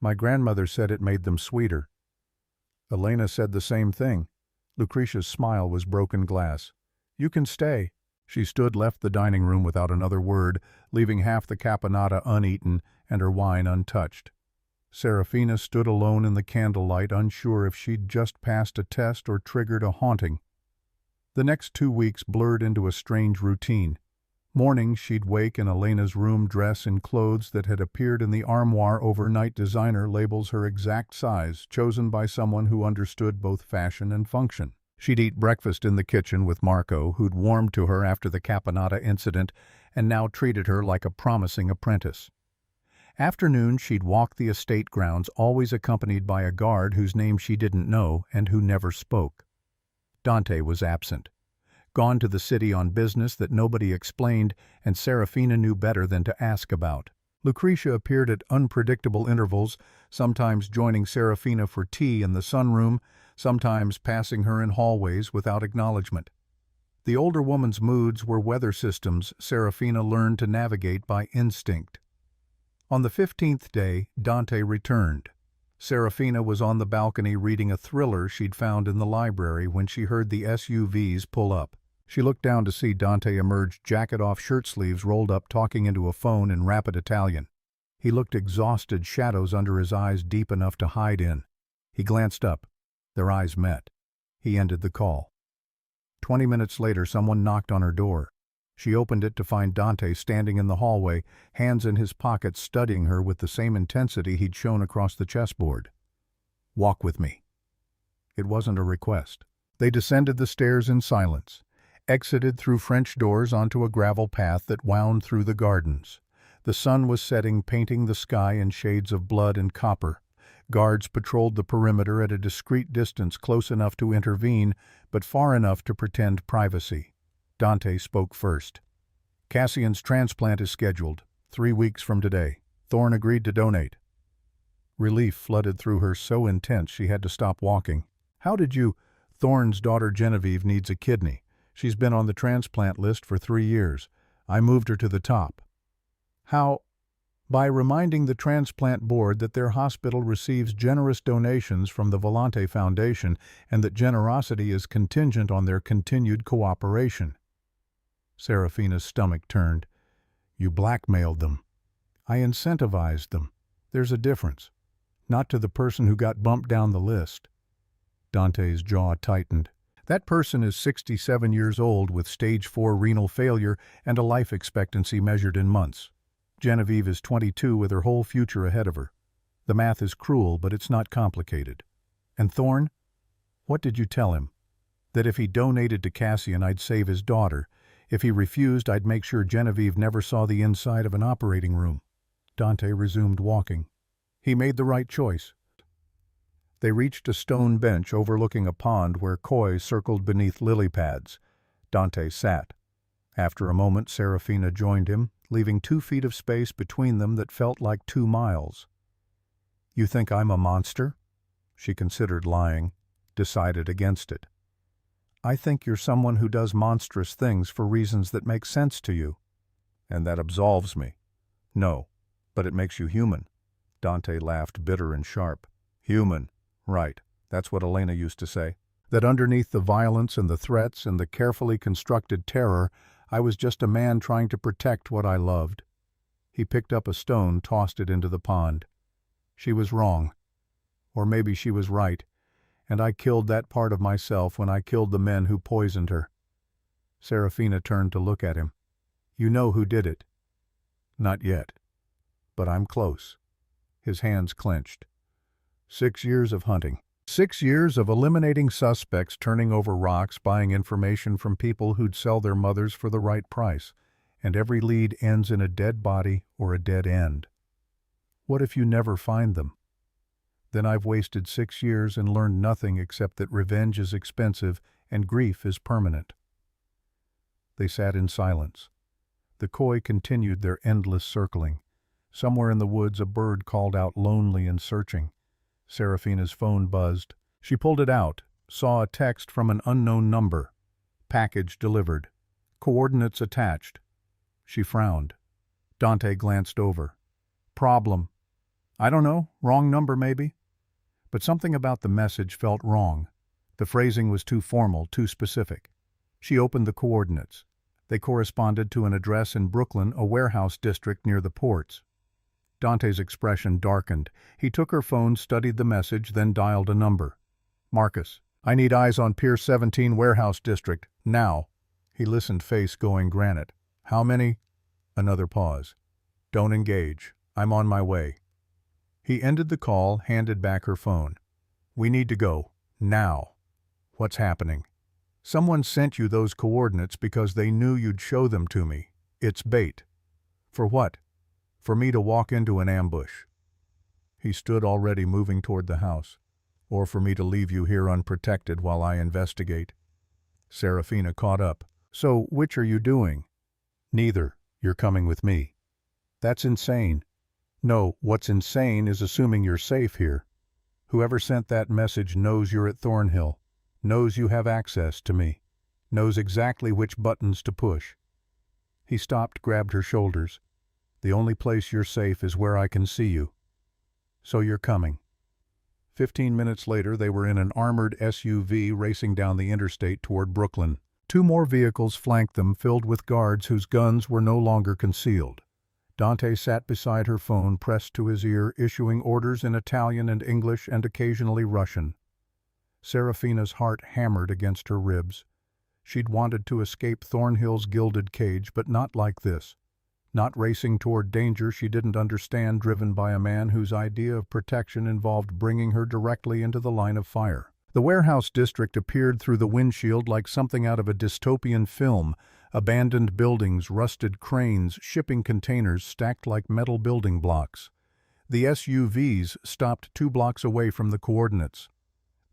My grandmother said it made them sweeter." Elena said the same thing. Lucretia's smile was broken glass. "You can stay." She stood, left the dining room without another word, leaving half the caponata uneaten and her wine untouched. Serafina stood alone in the candlelight, unsure if she'd just passed a test or triggered a haunting. The next 2 weeks blurred into a strange routine. Mornings she'd wake in Elena's room, dress in clothes that had appeared in the armoire overnight, designer labels her exact size, chosen by someone who understood both fashion and function. She'd eat breakfast in the kitchen with Marco, who'd warmed to her after the caponata incident and now treated her like a promising apprentice. Afternoon she'd walk the estate grounds, always accompanied by a guard whose name she didn't know and who never spoke. Dante was absent, gone to the city on business that nobody explained, and Serafina knew better than to ask about. Lucretia appeared at unpredictable intervals, sometimes joining Serafina for tea in the sunroom, sometimes passing her in hallways without acknowledgement. The older woman's moods were weather systems Serafina learned to navigate by instinct. On the 15th day, Dante returned. Serafina was on the balcony reading a thriller she'd found in the library when she heard the SUVs pull up. She looked down to see Dante emerge, jacket off, shirt sleeves rolled up, talking into a phone in rapid Italian. He looked exhausted, shadows under his eyes deep enough to hide in. He glanced up. Their eyes met. He ended the call. 20 minutes later, someone knocked on her door. She opened it to find Dante standing in the hallway, hands in his pockets, studying her with the same intensity he'd shown across the chessboard. "Walk with me." It wasn't a request. They descended the stairs in silence, exited through French doors onto a gravel path that wound through the gardens. The sun was setting, painting the sky in shades of blood and copper. Guards patrolled the perimeter at a discreet distance, close enough to intervene, but far enough to pretend privacy. Dante spoke first. "Cassian's transplant is scheduled, 3 weeks from today. Thorne agreed to donate." Relief flooded through her, so intense she had to stop walking. "How did you—" "Thorne's daughter Genevieve needs a kidney. She's been on the transplant list for 3 years. I moved her to the top." "How?" "By reminding the transplant board that their hospital receives generous donations from the Volante Foundation and that generosity is contingent on their continued cooperation." Serafina's stomach turned. "You blackmailed them." "I incentivized them. There's a difference. Not to the person who got bumped down the list." Dante's jaw tightened. "That person is 67 years old with stage 4 renal failure and a life expectancy measured in months. Genevieve is 22 with her whole future ahead of her. The math is cruel, but it's not complicated. And Thorne? What did you tell him? That if he donated to Cassian, I'd save his daughter. If he refused, I'd make sure Genevieve never saw the inside of an operating room." Dante resumed walking. "He made the right choice." They reached a stone bench overlooking a pond where koi circled beneath lily pads. Dante sat. After a moment, Serafina joined him, leaving 2 feet of space between them that felt like 2 miles. "You think I'm a monster?" She considered lying, decided against it. "I think you're someone who does monstrous things for reasons that make sense to you." "And that absolves me." "No, but it makes you human." Dante laughed, bitter and sharp. "Human. Right. That's what Elena used to say. That underneath the violence and the threats and the carefully constructed terror, I was just a man trying to protect what I loved." He picked up a stone, tossed it into the pond. "She was wrong. Or maybe she was right. And I killed that part of myself when I killed the men who poisoned her." Serafina turned to look at him. "You know who did it?" "Not yet. But I'm close." His hands clenched. 6 years of hunting. 6 years of eliminating suspects, turning over rocks, buying information from people who'd sell their mothers for the right price. And every lead ends in a dead body or a dead end. What if you never find them? Then I've wasted 6 years and learned nothing except that revenge is expensive and grief is permanent. They sat in silence. The koi continued their endless circling. Somewhere in the woods a bird called out, lonely and searching. Serafina's phone buzzed. She pulled it out, saw a text from an unknown number. Package delivered. Coordinates attached. She frowned. Dante glanced over. "Problem. I don't know, wrong number maybe." But something about the message felt wrong. The phrasing was too formal, too specific. She opened the coordinates. They corresponded to an address in Brooklyn, a warehouse district near the ports. Dante's expression darkened. He took her phone, studied the message, then dialed a number. "Marcus, I need eyes on Pier 17 Warehouse District, now." He listened, face going granite. "How many?" Another pause. "Don't engage. I'm on my way." He ended the call, handed back her phone. "We need to go. Now." "What's happening?" "Someone sent you those coordinates because they knew you'd show them to me. It's bait." "For what?" "For me to walk into an ambush." He stood, already moving toward the house. "Or for me to leave you here unprotected while I investigate." Serafina caught up. "So, which are you doing?" "Neither. You're coming with me." "That's insane." "No, what's insane is assuming you're safe here. Whoever sent that message knows you're at Thornhill, knows you have access to me, knows exactly which buttons to push." He stopped, grabbed her shoulders. "The only place you're safe is where I can see you. So you're coming." 15 minutes later, they were in an armored SUV racing down the interstate toward Brooklyn. Two more vehicles flanked them, filled with guards whose guns were no longer concealed. Dante sat beside her phone, pressed to his ear, issuing orders in Italian and English and occasionally Russian. Serafina's heart hammered against her ribs. She'd wanted to escape Thornhill's gilded cage, but not like this. Not racing toward danger she didn't understand, driven by a man whose idea of protection involved bringing her directly into the line of fire. The warehouse district appeared through the windshield like something out of a dystopian film. Abandoned buildings, rusted cranes, shipping containers stacked like metal building blocks. The SUVs stopped 2 blocks away from the coordinates.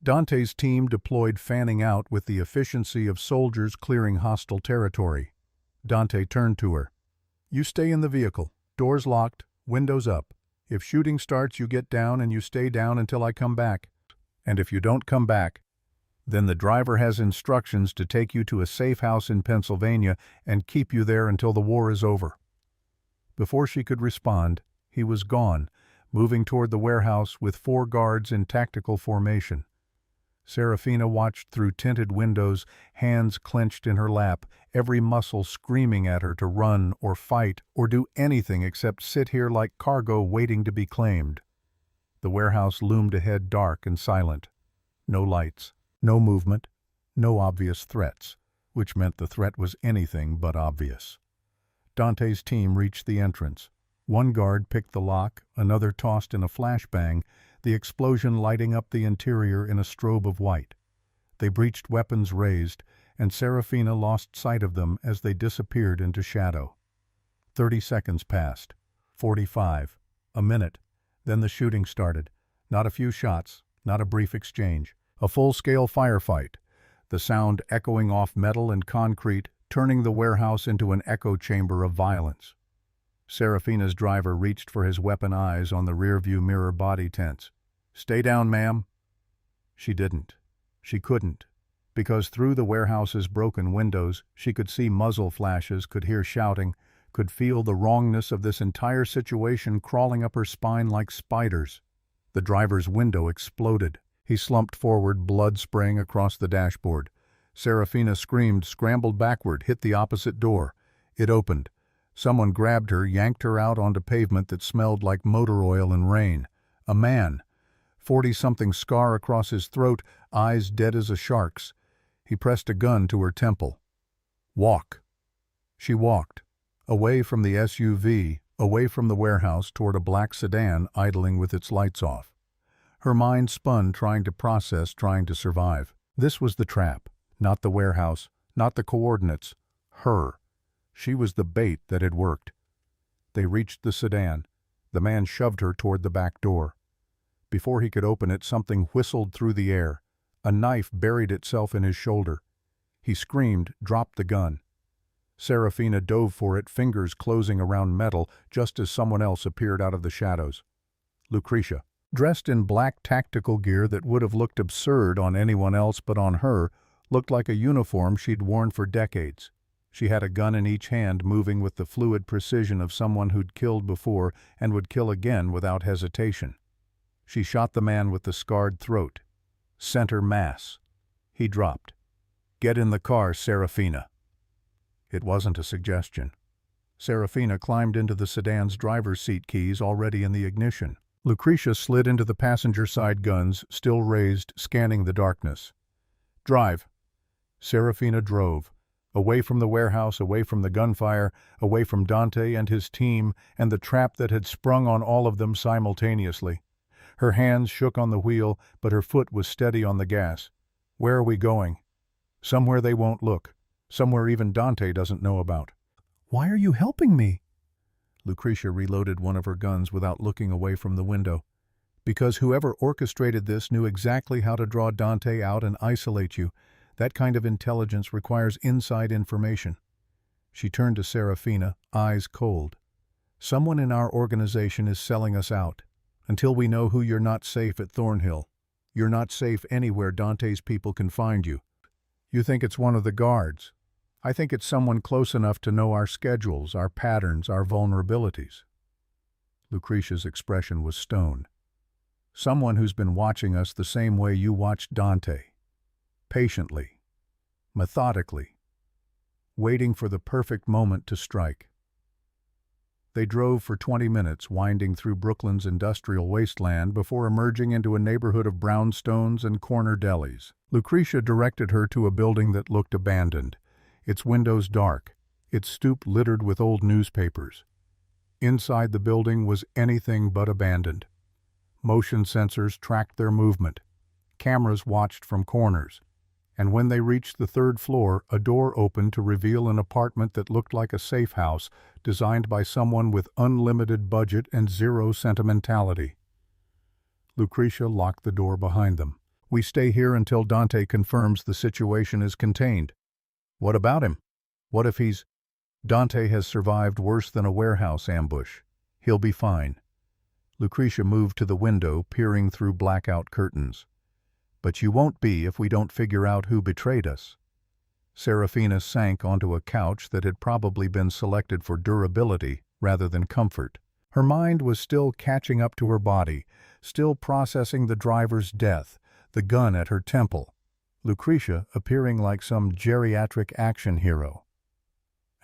Dante's team deployed, fanning out with the efficiency of soldiers clearing hostile territory. Dante turned to her. "You stay in the vehicle. Doors locked, windows up. If shooting starts, you get down and you stay down until I come back. And if you don't come back, then the driver has instructions to take you to a safe house in Pennsylvania and keep you there until the war is over." Before she could respond, he was gone, moving toward the warehouse with 4 guards in tactical formation. Serafina watched through tinted windows, hands clenched in her lap, every muscle screaming at her to run or fight or do anything except sit here like cargo waiting to be claimed. The warehouse loomed ahead, dark and silent. No lights, no movement, no obvious threats, which meant the threat was anything but obvious. Dante's team reached the entrance. One guard picked the lock, another tossed in a flashbang, the explosion lighting up the interior in a strobe of white. They breached, weapons raised, and Serafina lost sight of them as they disappeared into shadow. 30 seconds passed. 45. A minute. Then the shooting started. Not a few shots, not a brief exchange. A full-scale firefight, the sound echoing off metal and concrete, turning the warehouse into an echo chamber of violence. Serafina's driver reached for his weapon, eyes on the rearview mirror body tense. "Stay down, ma'am." She didn't. She couldn't, because through the warehouse's broken windows she could see muzzle flashes, could hear shouting, could feel the wrongness of this entire situation crawling up her spine like spiders. The driver's window exploded. He slumped forward, blood spraying across the dashboard. Serafina screamed, scrambled backward, hit the opposite door. It opened. Someone grabbed her, yanked her out onto pavement that smelled like motor oil and rain. A man. 40-something, scar across his throat, eyes dead as a shark's. He pressed a gun to her temple. "Walk." She walked. Away from the SUV, away from the warehouse, toward a black sedan idling with its lights off. Her mind spun, trying to process, trying to survive. This was the trap. Not the warehouse, not the coordinates. Her. She was the bait that had worked. They reached the sedan. The man shoved her toward the back door. Before he could open it, something whistled through the air. A knife buried itself in his shoulder. He screamed, dropped the gun. Serafina dove for it, fingers closing around metal, just as someone else appeared out of the shadows. Lucretia. Dressed in black tactical gear that would have looked absurd on anyone else but on her, looked like a uniform she'd worn for decades. She had a gun in each hand, moving with the fluid precision of someone who'd killed before and would kill again without hesitation. She shot the man with the scarred throat. Center mass. He dropped. "Get in the car, Serafina." It wasn't a suggestion. Serafina climbed into the sedan's driver's seat, keys already in the ignition. Lucretia slid into the passenger side, guns still raised, scanning the darkness. "Drive." Serafina drove. Away from the warehouse, away from the gunfire, away from Dante and his team, and the trap that had sprung on all of them simultaneously. Her hands shook on the wheel, but her foot was steady on the gas. "Where are we going?" "Somewhere they won't look. Somewhere even Dante doesn't know about." "Why are you helping me?" Lucretia reloaded one of her guns without looking away from the window. "Because whoever orchestrated this knew exactly how to draw Dante out and isolate you. That kind of intelligence requires inside information." She turned to Serafina, eyes cold. "Someone in our organization is selling us out. Until we know who, you're not safe at Thornhill. You're not safe anywhere Dante's people can find you. You think it's one of the guards. I think it's someone close enough to know our schedules, our patterns, our vulnerabilities." Lucretia's expression was stone. "Someone who's been watching us the same way you watched Dante. Patiently. Methodically. waiting for the perfect moment to strike. They drove for 20 minutes, winding through Brooklyn's industrial wasteland before emerging into a neighborhood of brownstones and corner delis. Lucretia directed her to a building that looked abandoned, its windows dark, its stoop littered with old newspapers. Inside the building was anything but abandoned. Motion sensors tracked their movement. Cameras watched from corners. And when they reached the third floor, a door opened to reveal an apartment that looked like a safe house designed by someone with unlimited budget and zero sentimentality. Lucretia locked the door behind them. "We stay here until Dante confirms the situation is contained." "What about him? What if he's—" "Dante has survived worse than a warehouse ambush. He'll be fine." Lucretia moved to the window, peering through blackout curtains. "But you won't be if we don't figure out who betrayed us." Serafina sank onto a couch that had probably been selected for durability rather than comfort. Her mind was still catching up to her body, still processing the driver's death, the gun at her temple. Lucretia appearing like some geriatric action hero.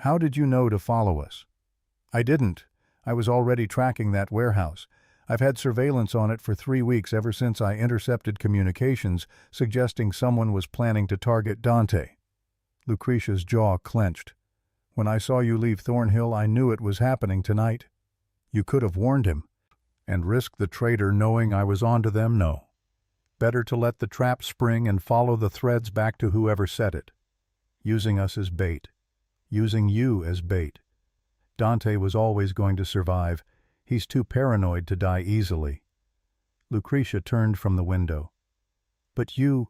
"How did you know to follow us?" "I didn't. I was already tracking that warehouse. I've had surveillance on it for 3 weeks ever since I intercepted communications suggesting someone was planning to target Dante." Lucretia's jaw clenched. "When I saw you leave Thornhill, I knew it was happening tonight." "You could have warned him." "And risk the traitor knowing I was onto them? No. Better to let the trap spring and follow the threads back to whoever set it. Using us as bait. Using you as bait. Dante was always going to survive. He's too paranoid to die easily." Lucretia turned from the window. "But you're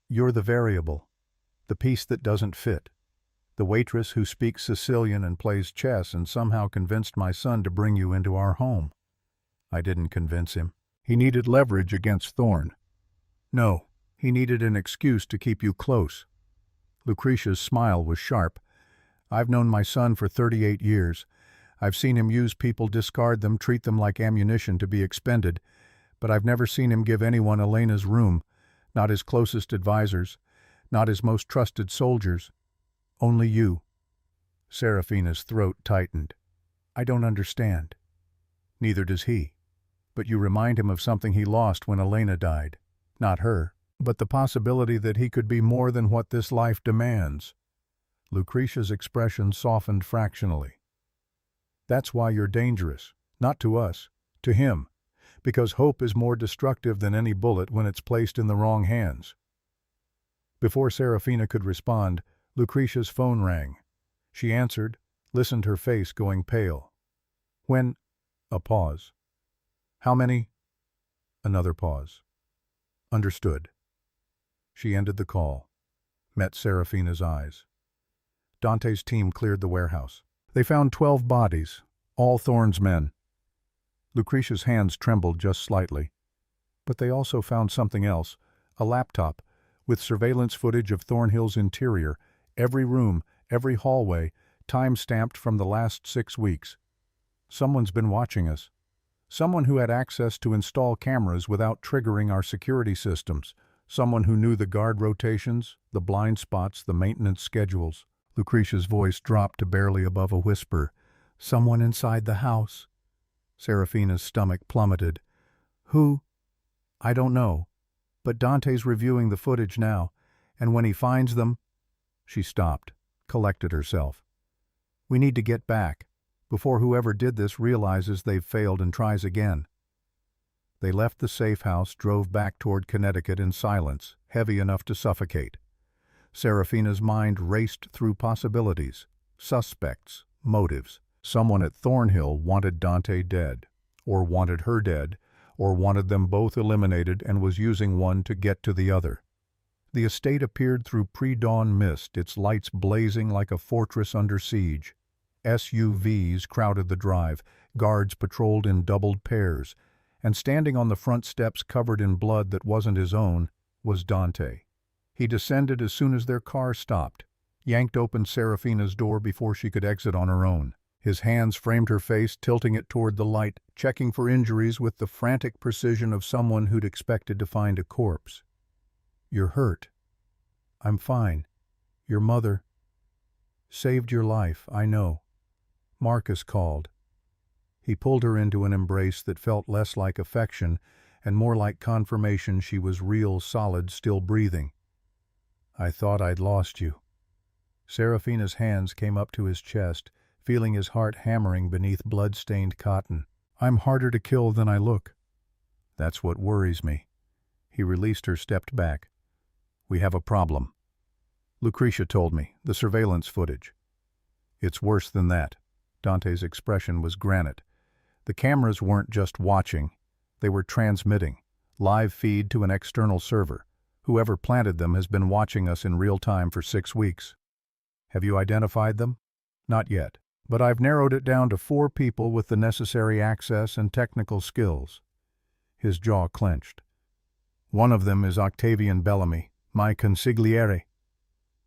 the variable, the piece that doesn't fit. The waitress who speaks Sicilian and plays chess and somehow convinced my son to bring you into our home." "I didn't convince him. He needed leverage against Thorn." "No, he needed an excuse to keep you close." Lucretia's smile was sharp. "I've known my son for 38 years. I've seen him use people, discard them, treat them like ammunition to be expended, but I've never seen him give anyone Elena's room, not his closest advisors, not his most trusted soldiers. Only you." Serafina's throat tightened. "I don't understand." "Neither does he. But you remind him of something he lost when Elena died. Not her, but the possibility that he could be more than what this life demands." Lucretia's expression softened fractionally. "That's why you're dangerous. Not to us, to him. Because hope is more destructive than any bullet when it's placed in the wrong hands." Before Serafina could respond, Lucretia's phone rang. She answered, listened, her face going pale. "When—" A pause. "How many—" Another pause. "Understood." She ended the call, met Serafina's eyes. Dante's team cleared the warehouse. They found 12 bodies, all Thorn's men. Lucretia's hands trembled just slightly. But they also found something else, a laptop, with surveillance footage of Thornhill's interior, every room, every hallway, time-stamped from the last 6 weeks. Someone's been watching us. Someone who had access to install cameras without triggering our security systems. Someone who knew the guard rotations, the blind spots, the maintenance schedules. Lucretia's voice dropped to barely above a whisper. "Someone inside the house." Serafina's stomach plummeted. "Who?" "I don't know. But Dante's reviewing the footage now, and when he finds them—" She stopped, collected herself. "We need to get back, before whoever did this realizes they've failed and tries again." They left the safe house, drove back toward Connecticut in silence, heavy enough to suffocate. Serafina's mind raced through possibilities, suspects, motives. Someone at Thornhill wanted Dante dead, or wanted her dead, or wanted them both eliminated and was using one to get to the other. The estate appeared through pre-dawn mist, its lights blazing like a fortress under siege. SUVs crowded the drive, guards patrolled in doubled pairs, and standing on the front steps covered in blood that wasn't his own was Dante. He descended as soon as their car stopped, yanked open Serafina's door before she could exit on her own. His hands framed her face, tilting it toward the light, checking for injuries with the frantic precision of someone who'd expected to find a corpse. "You're hurt." "I'm fine. Your mother—" Saved your life, I know. Marcus called. He pulled her into an embrace that felt less like affection and more like confirmation she was real, solid, still breathing. I thought I'd lost you. Serafina's hands came up to his chest, feeling his heart hammering beneath blood-stained cotton. I'm harder to kill than I look. That's what worries me. He released her, stepped back. We have a problem. Lucretia told me, the surveillance footage. It's worse than that. Dante's expression was granite. The cameras weren't just watching, they were transmitting. Live feed to an external server. Whoever planted them has been watching us in real time for 6 weeks. Have you identified them? Not yet, but I've narrowed it down to 4 people with the necessary access and technical skills. His jaw clenched. One of them is Octavian Bellamy, my consigliere.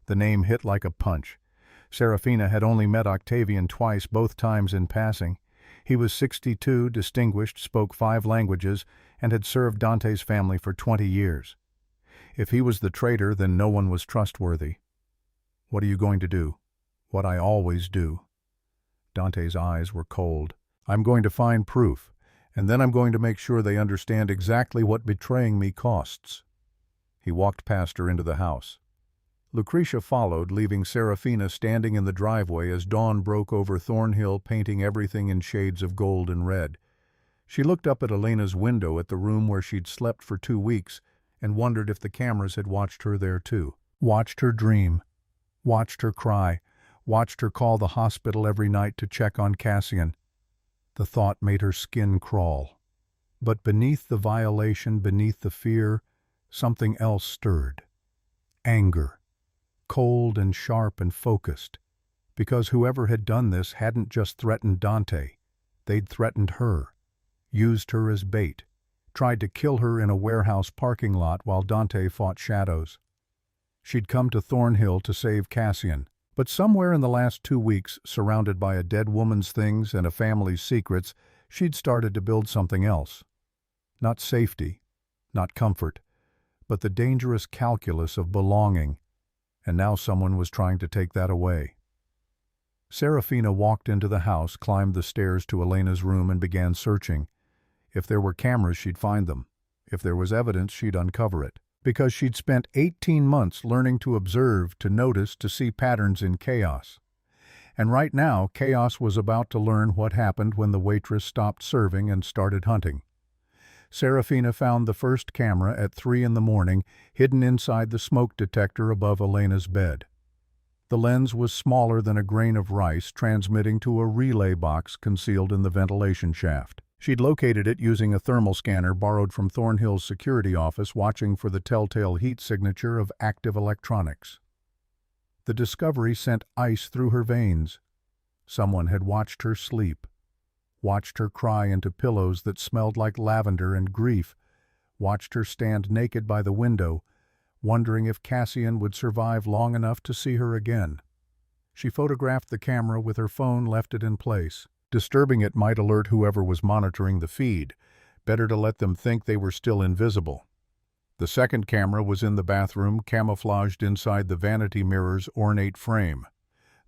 The name hit like a punch. Serafina had only met Octavian twice, both times in passing. He was 62, distinguished, spoke 5 languages, and had served Dante's family for 20 years. If he was the traitor, then no one was trustworthy. What are you going to do? What I always do. Dante's eyes were cold. I'm going to find proof, and then I'm going to make sure they understand exactly what betraying me costs. He walked past her into the house. Lucretia followed, leaving Serafina standing in the driveway as dawn broke over Thornhill, painting everything in shades of gold and red. She looked up at Elena's window at the room where she'd slept for 2 weeks and wondered if the cameras had watched her there too. Watched her dream. Watched her cry, watched her call the hospital every night to check on Cassian. The thought made her skin crawl. But beneath the violation, beneath the fear, something else stirred. Anger. Cold and sharp and focused. Because whoever had done this hadn't just threatened Dante. They'd threatened her. Used her as bait. Tried to kill her in a warehouse parking lot while Dante fought shadows. She'd come to Thornhill to save Cassian, but somewhere in the last 2 weeks, surrounded by a dead woman's things and a family's secrets, she'd started to build something else. Not safety, not comfort, but the dangerous calculus of belonging, and now someone was trying to take that away. Serafina walked into the house, climbed the stairs to Elena's room, and began searching. If there were cameras, she'd find them. If there was evidence, she'd uncover it. Because she'd spent 18 months learning to observe, to notice, to see patterns in chaos. And right now, chaos was about to learn what happened when the waitress stopped serving and started hunting. Serafina found the first camera at 3 in the morning, hidden inside the smoke detector above Elena's bed. The lens was smaller than a grain of rice, transmitting to a relay box concealed in the ventilation shaft. She'd located it using a thermal scanner borrowed from Thornhill's security office, watching for the telltale heat signature of active electronics. The discovery sent ice through her veins. Someone had watched her sleep, watched her cry into pillows that smelled like lavender and grief, watched her stand naked by the window, wondering if Cassian would survive long enough to see her again. She photographed the camera with her phone, left it in place. Disturbing it might alert whoever was monitoring the feed. Better to let them think they were still invisible. The second camera was in the bathroom, camouflaged inside the vanity mirror's ornate frame.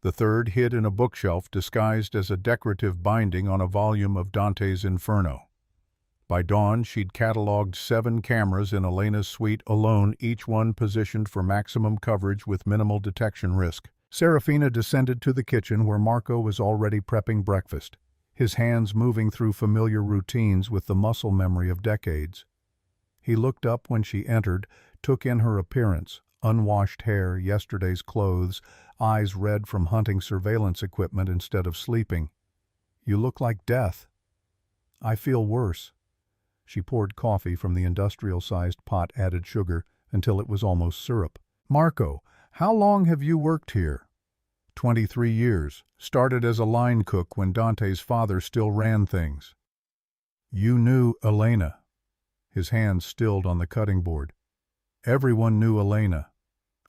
The third hid in a bookshelf, disguised as a decorative binding on a volume of Dante's Inferno. By dawn, she'd cataloged 7 cameras in Elena's suite alone, each one positioned for maximum coverage with minimal detection risk. Serafina descended to the kitchen where Marco was already prepping breakfast, his hands moving through familiar routines with the muscle memory of decades. He looked up when she entered, took in her appearance, unwashed hair, yesterday's clothes, eyes red from hunting surveillance equipment instead of sleeping. You look like death. I feel worse. She poured coffee from the industrial-sized pot, added sugar, until it was almost syrup. Marco, how long have you worked here? 23 years. Started as a line cook when Dante's father still ran things. You knew Elena. His hands stilled on the cutting board. Everyone knew Elena.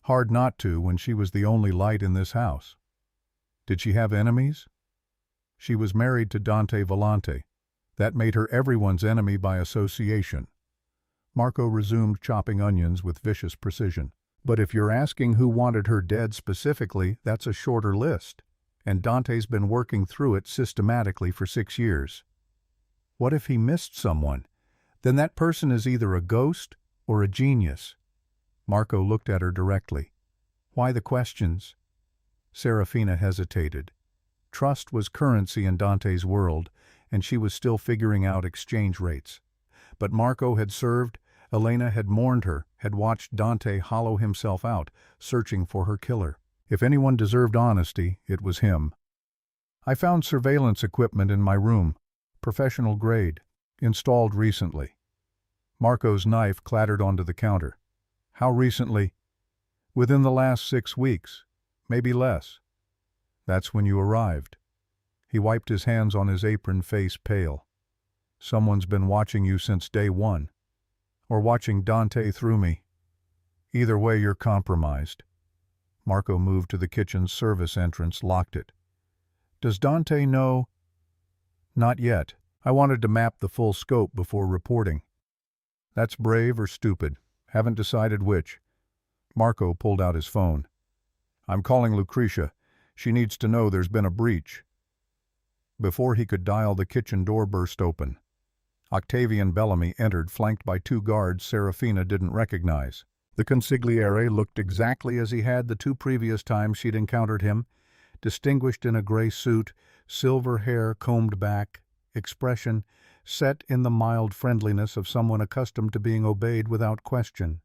Hard not to when she was the only light in this house. Did she have enemies? She was married to Dante Volante. That made her everyone's enemy by association. Marco resumed chopping onions with vicious precision. But if you're asking who wanted her dead specifically, that's a shorter list, and Dante's been working through it systematically for 6 years. What if he missed someone? Then that person is either a ghost or a genius. Marco looked at her directly. Why the questions? Serafina hesitated. Trust was currency in Dante's world, and she was still figuring out exchange rates. But Marco had served, Elena had mourned her, had watched Dante hollow himself out, searching for her killer. If anyone deserved honesty, it was him. I found surveillance equipment in my room, professional grade, installed recently. Marco's knife clattered onto the counter. How recently? Within the last 6 weeks, maybe less. That's when you arrived. He wiped his hands on his apron, face pale. Someone's been watching you since day one. Or watching Dante through me. Either way, you're compromised. Marco moved to the kitchen's service entrance, locked it. Does Dante know? Not yet. I wanted to map the full scope before reporting. That's brave or stupid. Haven't decided which. Marco pulled out his phone. I'm calling Lucretia. She needs to know there's been a breach. Before he could dial, the kitchen door burst open. Octavian Bellamy entered, flanked by 2 guards Serafina didn't recognize. The consigliere looked exactly as he had the 2 previous times she'd encountered him, distinguished in a gray suit, silver hair combed back, expression set in the mild friendliness of someone accustomed to being obeyed without question.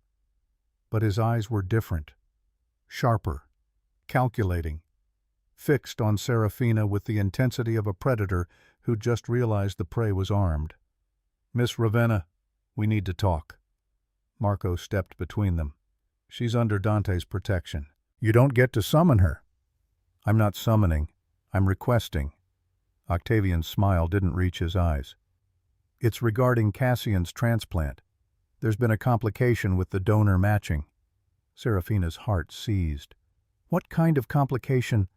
But his eyes were different, sharper, calculating, fixed on Serafina with the intensity of a predator who'd just realized the prey was armed. Miss Ravenna, we need to talk. Marco stepped between them. She's under Dante's protection. You don't get to summon her. I'm not summoning. I'm requesting. Octavian's smile didn't reach his eyes. It's regarding Cassian's transplant. There's been a complication with the donor matching. Serafina's heart seized. What kind of complication?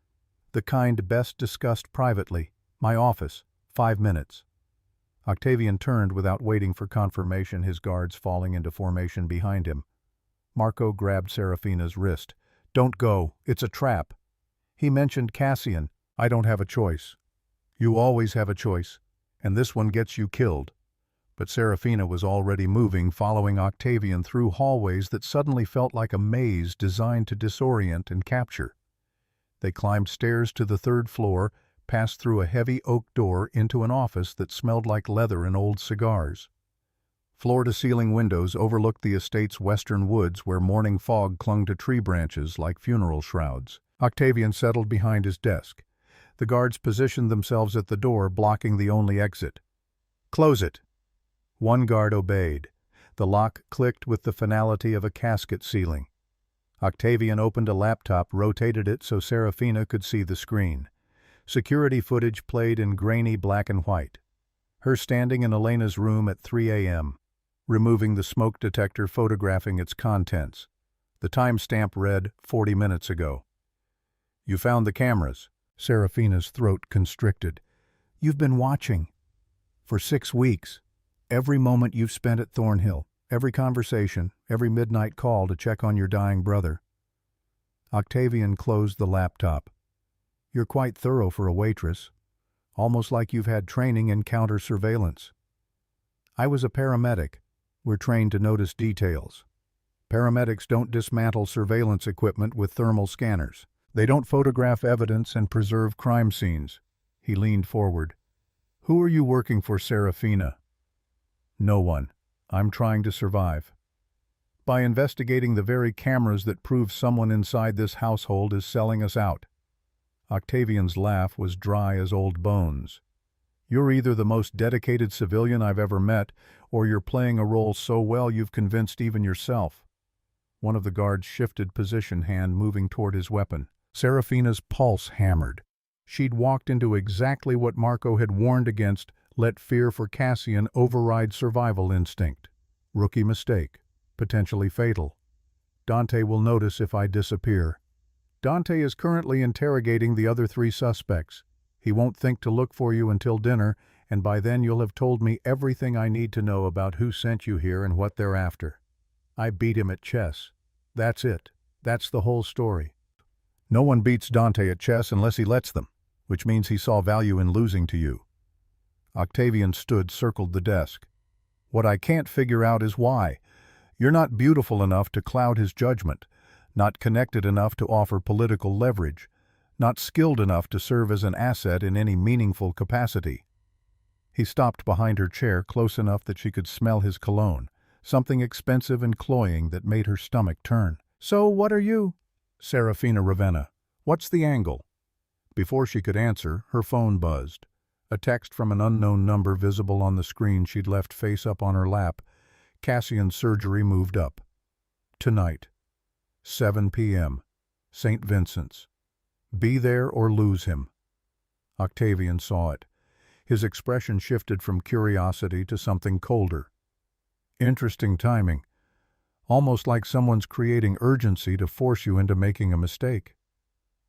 The kind best discussed privately. My office. 5 minutes. Octavian turned without waiting for confirmation, his guards falling into formation behind him. Marco grabbed Serafina's wrist. Don't go. It's a trap. He mentioned Cassian. I don't have a choice. You always have a choice, and this one gets you killed. But Serafina was already moving, following Octavian through hallways that suddenly felt like a maze designed to disorient and capture. They climbed stairs to the 3rd floor, passed through a heavy oak door into an office that smelled like leather and old cigars. Floor-to-ceiling windows overlooked the estate's western woods where morning fog clung to tree branches like funeral shrouds. Octavian settled behind his desk. The guards positioned themselves at the door, blocking the only exit. Close it. One guard obeyed. The lock clicked with the finality of a casket sealing. Octavian opened a laptop, rotated it so Serafina could see the screen. Security footage played in grainy black and white. Her standing in Elena's room at 3 a.m., removing the smoke detector, photographing its contents. The timestamp read 40 minutes ago. You found the cameras. Serafina's throat constricted. You've been watching. For 6 weeks. Every moment you've spent at Thornhill. Every conversation. Every midnight call to check on your dying brother. Octavian closed the laptop. You're quite thorough for a waitress. Almost like you've had training in counter-surveillance. I was a paramedic. We're trained to notice details. Paramedics don't dismantle surveillance equipment with thermal scanners. They don't photograph evidence and preserve crime scenes. He leaned forward. Who are you working for, Serafina? No one. I'm trying to survive. By investigating the very cameras that prove someone inside this household is selling us out. Octavian's laugh was dry as old bones. You're either the most dedicated civilian I've ever met, or you're playing a role so well you've convinced even yourself. One of the guards shifted position, hand moving toward his weapon. Serafina's pulse hammered. She'd walked into exactly what Marco had warned against, let fear for Cassian override survival instinct. Rookie mistake. Potentially fatal. Dante will notice if I disappear. Dante is currently interrogating the other 3 suspects. He won't think to look for you until dinner, and by then you'll have told me everything I need to know about who sent you here and what they're after. I beat him at chess. That's it. That's the whole story. No one beats Dante at chess unless he lets them, which means he saw value in losing to you. Octavian circled the desk. What I can't figure out is why. You're not beautiful enough to cloud his judgment, not connected enough to offer political leverage, not skilled enough to serve as an asset in any meaningful capacity. He stopped behind her chair close enough that she could smell his cologne, something expensive and cloying that made her stomach turn. So what are you? Serafina Ravenna. What's the angle? Before she could answer, her phone buzzed. A text from an unknown number visible on the screen she'd left face up on her lap. Cassian's surgery moved up. Tonight. 7 p.m. St. Vincent's. Be there or lose him. Octavian saw it. His expression shifted from curiosity to something colder. Interesting timing. Almost like someone's creating urgency to force you into making a mistake.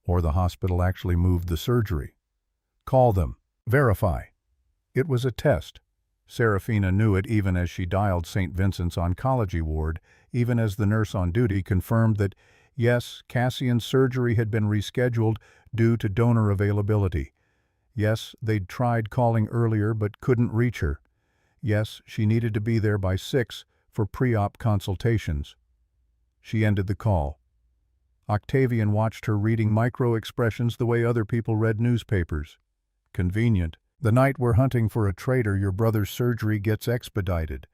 Or the hospital actually moved the surgery. Call them. Verify. It was a test. Serafina knew it even as she dialed St. Vincent's oncology ward, even as the nurse on duty confirmed that, yes, Cassian's surgery had been rescheduled due to donor availability. Yes, they'd tried calling earlier but couldn't reach her. Yes, she needed to be there by 6 for pre-op consultations. She ended the call. Octavian watched her reading micro-expressions the way other people read newspapers. Convenient. The night we're hunting for a traitor, your brother's surgery gets expedited.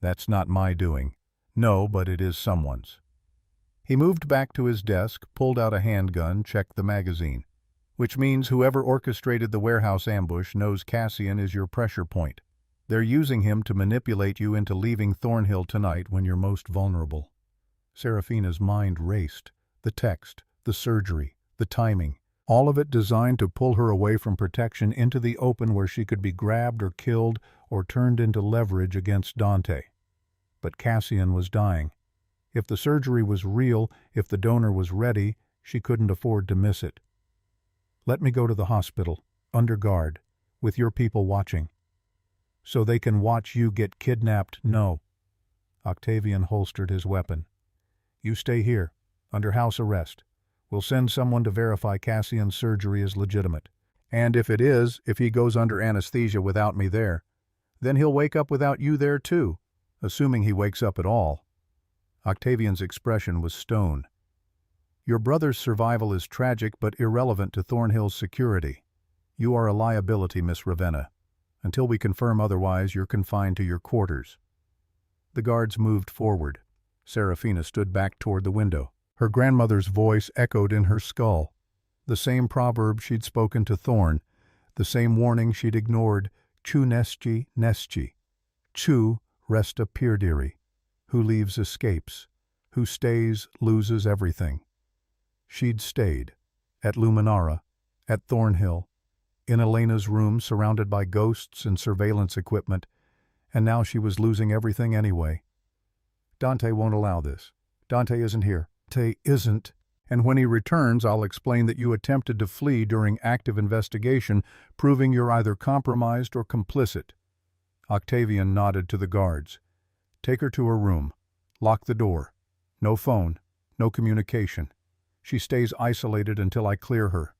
That's not my doing. No, but it is someone's. He moved back to his desk, pulled out a handgun, checked the magazine. Which means whoever orchestrated the warehouse ambush knows Cassian is your pressure point. They're using him to manipulate you into leaving Thornhill tonight when you're most vulnerable. Serafina's mind raced. The text, the surgery, the timing. All of it designed to pull her away from protection into the open where she could be grabbed or killed or turned into leverage against Dante. But Cassian was dying. If the surgery was real, if the donor was ready, she couldn't afford to miss it. Let me go to the hospital, under guard, with your people watching. So they can watch you get kidnapped? No. Octavian holstered his weapon. You stay here, under house arrest. We'll send someone to verify Cassian's surgery is legitimate. And if it is, if he goes under anesthesia without me there, then he'll wake up without you there too, assuming he wakes up at all. Octavian's expression was stone. Your brother's survival is tragic but irrelevant to Thornhill's security. You are a liability, Miss Ravenna. Until we confirm otherwise, you're confined to your quarters. The guards moved forward. Serafina stood back toward the window. Her grandmother's voice echoed in her skull. The same proverb she'd spoken to Thorn, the same warning she'd ignored, Chu nesci nesci. Chu resta perdere. Who leaves escapes. Who stays loses everything. She'd stayed. At Luminara. At Thornhill. In Elena's room surrounded by ghosts and surveillance equipment. And now she was losing everything anyway. Dante won't allow this. Dante isn't here. Dante isn't. And when he returns, I'll explain that you attempted to flee during active investigation, proving you're either compromised or complicit. Octavian nodded to the guards. Take her to her room. Lock the door. No phone. No communication. She stays isolated until I clear her.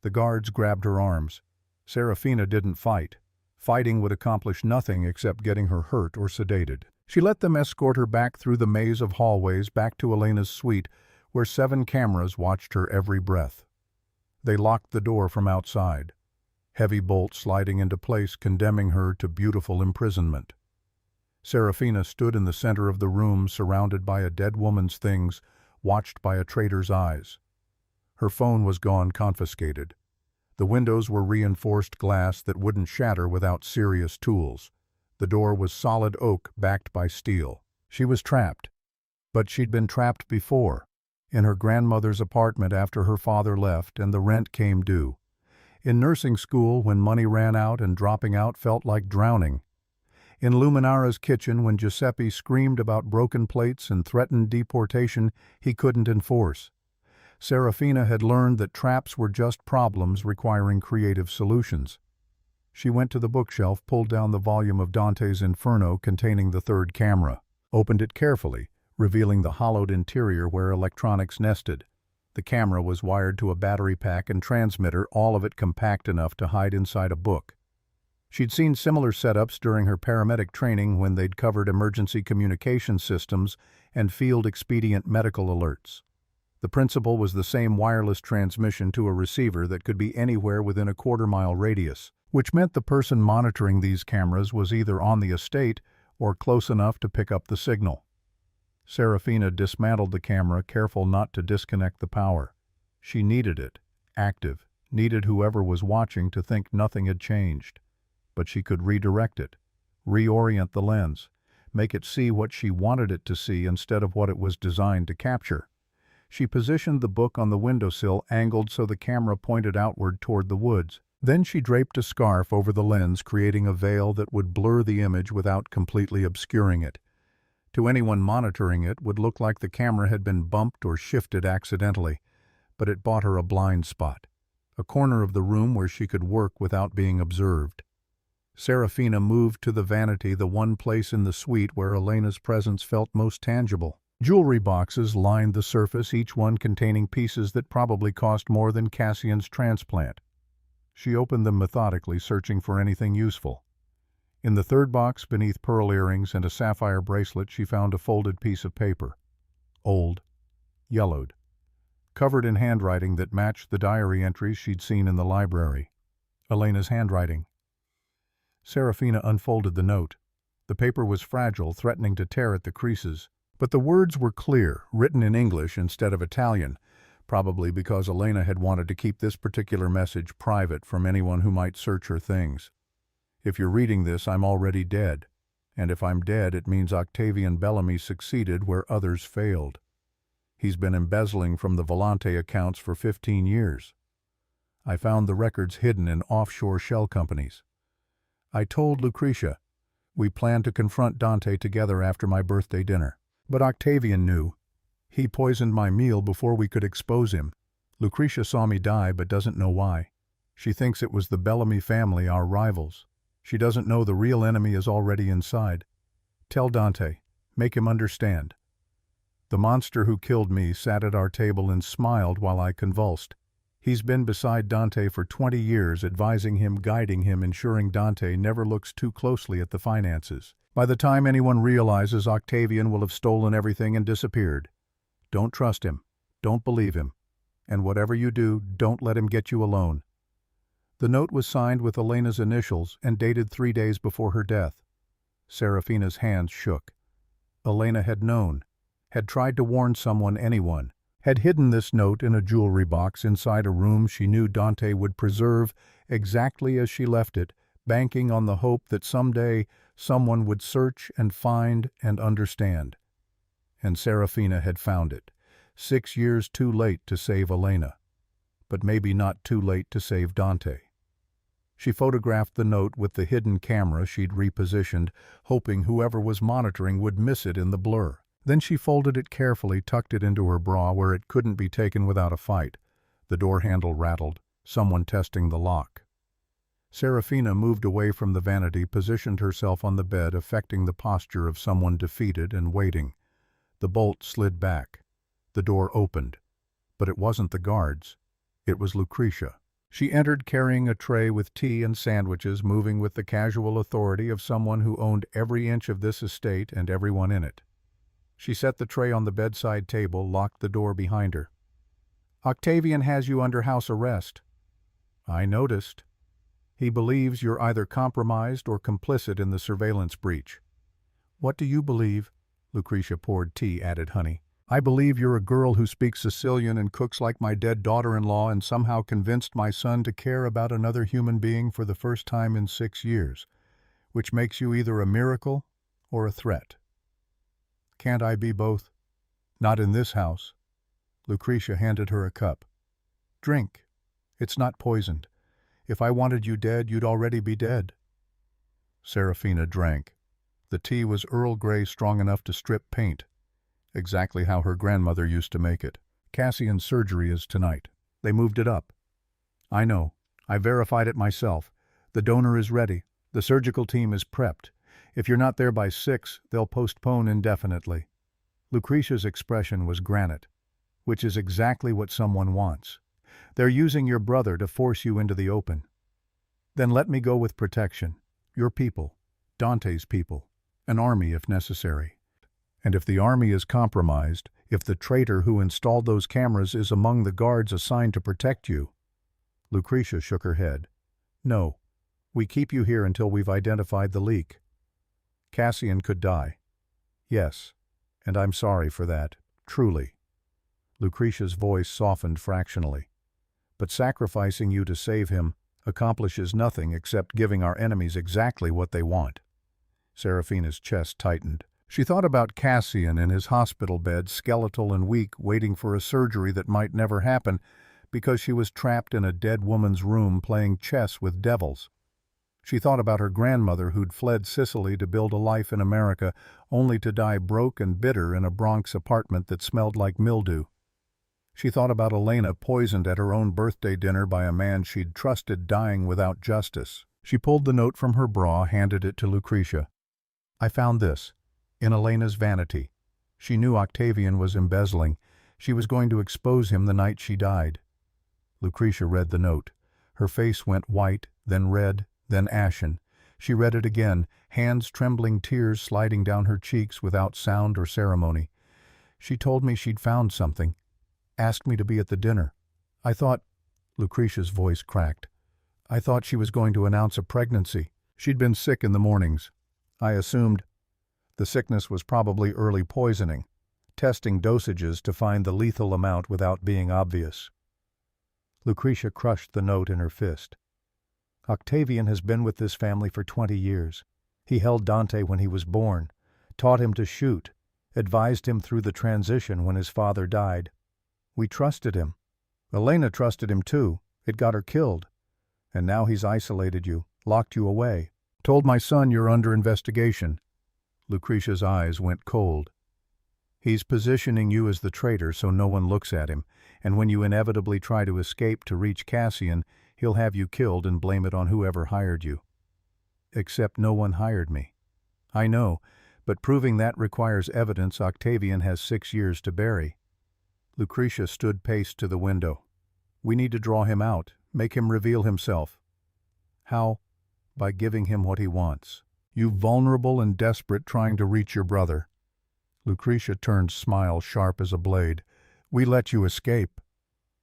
The guards grabbed her arms. Serafina didn't fight. Fighting would accomplish nothing except getting her hurt or sedated. She let them escort her back through the maze of hallways back to Elena's suite, where 7 cameras watched her every breath. They locked the door from outside, heavy bolts sliding into place condemning her to beautiful imprisonment. Serafina stood in the center of the room surrounded by a dead woman's things, watched by a traitor's eyes. Her phone was gone, confiscated. The windows were reinforced glass that wouldn't shatter without serious tools. The door was solid oak backed by steel. She was trapped. But she'd been trapped before, in her grandmother's apartment after her father left and the rent came due. In nursing school when money ran out and dropping out felt like drowning. In Luminara's kitchen when Giuseppe screamed about broken plates and threatened deportation he couldn't enforce. Serafina had learned that traps were just problems requiring creative solutions. She went to the bookshelf, pulled down the volume of Dante's Inferno containing the 3rd camera, opened it carefully, revealing the hollowed interior where electronics nested. The camera was wired to a battery pack and transmitter, all of it compact enough to hide inside a book. She'd seen similar setups during her paramedic training when they'd covered emergency communication systems and field expedient medical alerts. The principle was the same: wireless transmission to a receiver that could be anywhere within a quarter-mile radius, which meant the person monitoring these cameras was either on the estate or close enough to pick up the signal. Serafina dismantled the camera, careful not to disconnect the power. She needed it, active, needed whoever was watching to think nothing had changed. But she could redirect it, reorient the lens, make it see what she wanted it to see instead of what it was designed to capture. She positioned the book on the windowsill, angled so the camera pointed outward toward the woods. Then she draped a scarf over the lens, creating a veil that would blur the image without completely obscuring it. To anyone monitoring it, would look like the camera had been bumped or shifted accidentally, but it bought her a blind spot, a corner of the room where she could work without being observed. Serafina moved to the vanity, the one place in the suite where Elena's presence felt most tangible. Jewelry boxes lined the surface, each one containing pieces that probably cost more than Cassian's transplant. She opened them methodically, searching for anything useful. In the third box, beneath pearl earrings and a sapphire bracelet, she found a folded piece of paper. Old, yellowed, covered in handwriting that matched the diary entries she'd seen in the library. Elena's handwriting. Serafina unfolded the note. The paper was fragile, threatening to tear at the creases, but the words were clear, written in English instead of Italian, probably because Elena had wanted to keep this particular message private from anyone who might search her things. If you're reading this, I'm already dead, and if I'm dead, it means Octavian Bellamy succeeded where others failed. He's been embezzling from the Volante accounts for 15 years. I found the records hidden in offshore shell companies. I told Lucretia. We planned to confront Dante together after my birthday dinner. But Octavian knew. He poisoned my meal before we could expose him. Lucretia saw me die but doesn't know why. She thinks it was the Bellamy family, our rivals. She doesn't know the real enemy is already inside. Tell Dante. Make him understand. The monster who killed me sat at our table and smiled while I convulsed. He's been beside Dante for 20 years, advising him, guiding him, ensuring Dante never looks too closely at the finances. By the time anyone realizes, Octavian will have stolen everything and disappeared. Don't trust him. Don't believe him. And whatever you do, don't let him get you alone. The note was signed with Elena's initials and dated 3 days before her death. Serafina's hands shook. Elena had known, had tried to warn someone, anyone, had hidden this note in a jewelry box inside a room she knew Dante would preserve exactly as she left it, banking on the hope that someday someone would search and find and understand. And Serafina had found it, 6 years too late to save Elena, but maybe not too late to save Dante. She photographed the note with the hidden camera she'd repositioned, hoping whoever was monitoring would miss it in the blur. Then she folded it carefully, tucked it into her bra where it couldn't be taken without a fight. The door handle rattled, someone testing the lock. Serafina moved away from the vanity, positioned herself on the bed, affecting the posture of someone defeated and waiting. The bolt slid back. The door opened. But it wasn't the guards. It was Lucretia. She entered carrying a tray with tea and sandwiches, moving with the casual authority of someone who owned every inch of this estate and everyone in it. She set the tray on the bedside table, locked the door behind her. "Octavian has you under house arrest." "I noticed. He believes you're either compromised or complicit in the surveillance breach." "What do you believe?" Lucretia poured tea, added honey. "I believe you're a girl who speaks Sicilian and cooks like my dead daughter-in-law and somehow convinced my son to care about another human being for the first time in 6 years, which makes you either a miracle or a threat. Can't I be both?" "Not in this house." Lucretia handed her a cup. "Drink. It's not poisoned. If I wanted you dead, you'd already be dead." Serafina drank. The tea was Earl Grey, strong enough to strip paint, exactly how her grandmother used to make it. "Cassian's surgery is tonight. They moved it up." "I know. I verified it myself. The donor is ready. The surgical team is prepped. If you're not there by 6, they'll postpone indefinitely." Lucretia's expression was granite, which is exactly what someone wants. They're using your brother to force you into the open. Then let me go with protection. Your people, Dante's people, an army if necessary. And if the army is compromised, if the traitor who installed those cameras is among the guards assigned to protect you. Lucretia shook her head. No, we keep you here until we've identified the leak. Cassian could die. Yes, and I'm sorry for that, truly. Lucretia's voice softened fractionally. But sacrificing you to save him accomplishes nothing except giving our enemies exactly what they want. Serafina's chest tightened. She thought about Cassian in his hospital bed, skeletal and weak, waiting for a surgery that might never happen because she was trapped in a dead woman's room playing chess with devils. She thought about her grandmother who'd fled Sicily to build a life in America, only to die broke and bitter in a Bronx apartment that smelled like mildew. She thought about Elena poisoned at her own birthday dinner by a man she'd trusted dying without justice. She pulled the note from her bra, handed it to Lucretia. I found this, in Elena's vanity. She knew Octavian was embezzling. She was going to expose him the night she died. Lucretia read the note. Her face went white, then red, then ashen. She read it again, hands trembling, tears sliding down her cheeks without sound or ceremony. She told me she'd found something. Asked me to be at the dinner. I thought, Lucretia's voice cracked, I thought she was going to announce a pregnancy. She'd been sick in the mornings. I assumed the sickness was probably early poisoning, testing dosages to find the lethal amount without being obvious. Lucretia crushed the note in her fist. Octavian has been with this family for 20 years. He held Dante when he was born, taught him to shoot, advised him through the transition when his father died. We trusted him. Elena trusted him too. It got her killed. And now he's isolated you, locked you away. Told my son you're under investigation. Lucretia's eyes went cold. He's positioning you as the traitor so no one looks at him, and when you inevitably try to escape to reach Cassian, he'll have you killed and blame it on whoever hired you. Except no one hired me. I know, but proving that requires evidence Octavian has 6 years to bury. Lucretia stood paced to the window. We need to draw him out, make him reveal himself. How? By giving him what he wants. You vulnerable and desperate trying to reach your brother. Lucretia turned smile sharp as a blade. We let you escape.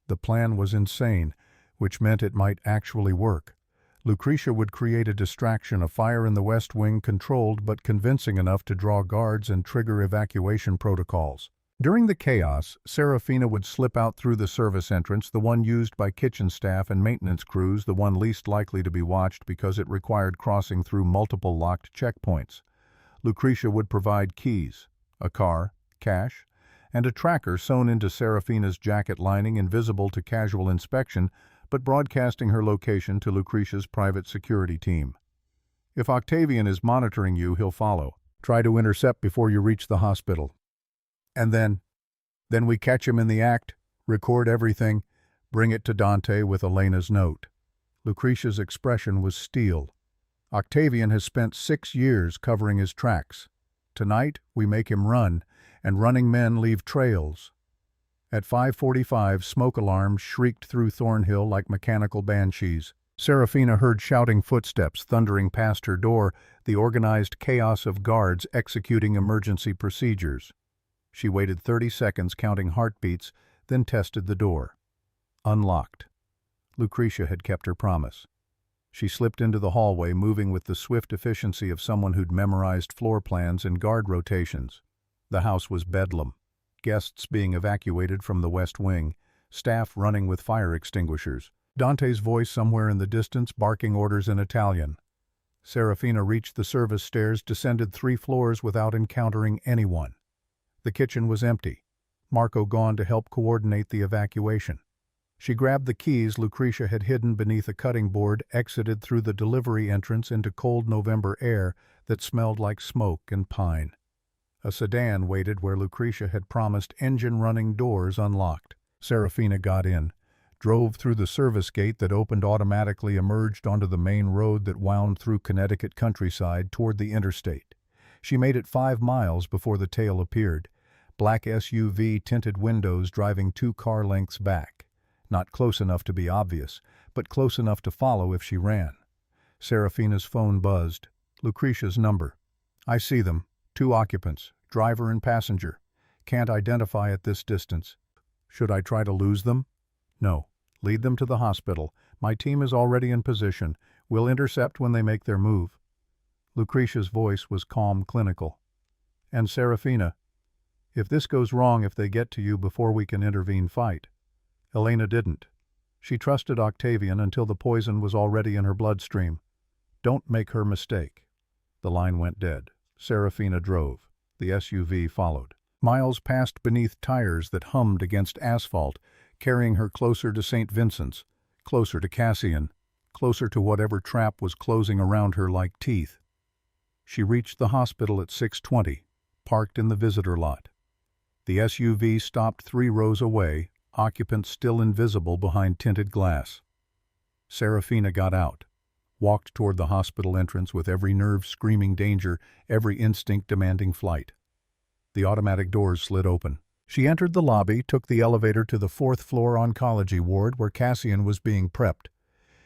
The plan was insane, which meant it might actually work. Lucretia would create a distraction, a fire in the West Wing controlled but convincing enough to draw guards and trigger evacuation protocols. During the chaos, Serafina would slip out through the service entrance, the one used by kitchen staff and maintenance crews, the one least likely to be watched because it required crossing through multiple locked checkpoints. Lucretia would provide keys, a car, cash, and a tracker sewn into Serafina's jacket lining, invisible to casual inspection, but broadcasting her location to Lucretia's private security team. If Octavian is monitoring you, he'll follow. Try to intercept before you reach the hospital. And then we catch him in the act, record everything, bring it to Dante with Elena's note. Lucretia's expression was steel. Octavian has spent 6 years covering his tracks. Tonight, we make him run, and running men leave trails. At 5:45, smoke alarms shrieked through Thornhill like mechanical banshees. Serafina heard shouting footsteps thundering past her door, the organized chaos of guards executing emergency procedures. She waited 30 seconds counting heartbeats, then tested the door. Unlocked. Lucretia had kept her promise. She slipped into the hallway, moving with the swift efficiency of someone who'd memorized floor plans and guard rotations. The house was bedlam. Guests being evacuated from the West Wing, staff running with fire extinguishers. Dante's voice somewhere in the distance barking orders in Italian. Serafina reached the service stairs, descended 3 floors without encountering anyone. The kitchen was empty. Marco gone to help coordinate the evacuation. She grabbed the keys Lucretia had hidden beneath a cutting board, exited through the delivery entrance into cold November air that smelled like smoke and pine. A sedan waited where Lucretia had promised, engine-running doors unlocked. Serafina got in, drove through the service gate that opened automatically, emerged onto the main road that wound through Connecticut countryside toward the interstate. She made it 5 miles before the tail appeared. Black SUV, tinted windows, driving 2 car lengths back. Not close enough to be obvious, but close enough to follow if she ran. Serafina's phone buzzed. Lucretia's number. I see them. 2 occupants, driver and passenger. Can't identify at this distance. Should I try to lose them? No. Lead them to the hospital. My team is already in position. We'll intercept when they make their move. Lucretia's voice was calm, clinical. And Serafina, if this goes wrong, if they get to you before we can intervene, fight. Elena didn't. She trusted Octavian until the poison was already in her bloodstream. Don't make her mistake. The line went dead. Serafina drove. The SUV followed. Miles passed beneath tires that hummed against asphalt, carrying her closer to St. Vincent's, closer to Cassian, closer to whatever trap was closing around her like teeth. She reached the hospital at 6:20, parked in the visitor lot. The SUV stopped 3 rows away, occupants still invisible behind tinted glass. Serafina got out, walked toward the hospital entrance with every nerve screaming danger, every instinct demanding flight. The automatic doors slid open. She entered the lobby, took the elevator to the 4th-floor oncology ward where Cassian was being prepped.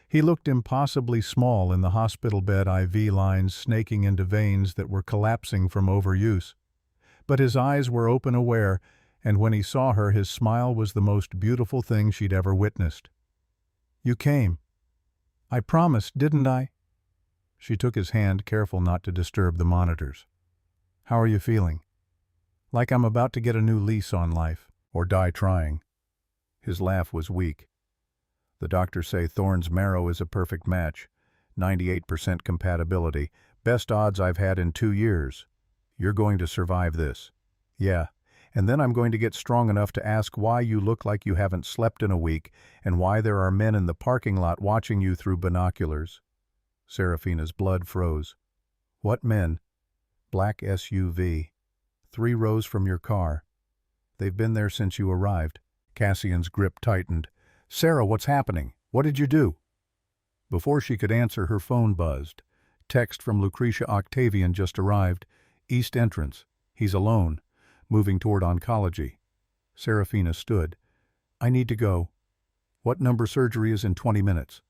He looked impossibly small in the hospital bed, IV lines snaking into veins that were collapsing from overuse. But his eyes were open, aware, and when he saw her, his smile was the most beautiful thing she'd ever witnessed. You came. I promised, didn't I? She took his hand, careful not to disturb the monitors. How are you feeling? Like I'm about to get a new lease on life, or die trying. His laugh was weak. The doctors say Thorne's marrow is a perfect match. 98% compatibility. Best odds I've had in 2 years. You're going to survive this. Yeah, and then I'm going to get strong enough to ask why you look like you haven't slept in a week and why there are men in the parking lot watching you through binoculars. Serafina's blood froze. What men? Black SUV. 3 rows from your car. They've been there since you arrived. Cassian's grip tightened. Sarah, what's happening? What did you do? Before she could answer, her phone buzzed. Text from Lucretia. Octavian just arrived. East entrance. He's alone. Moving toward oncology. Serafina stood. I need to go. What number? Surgery is in 20 minutes.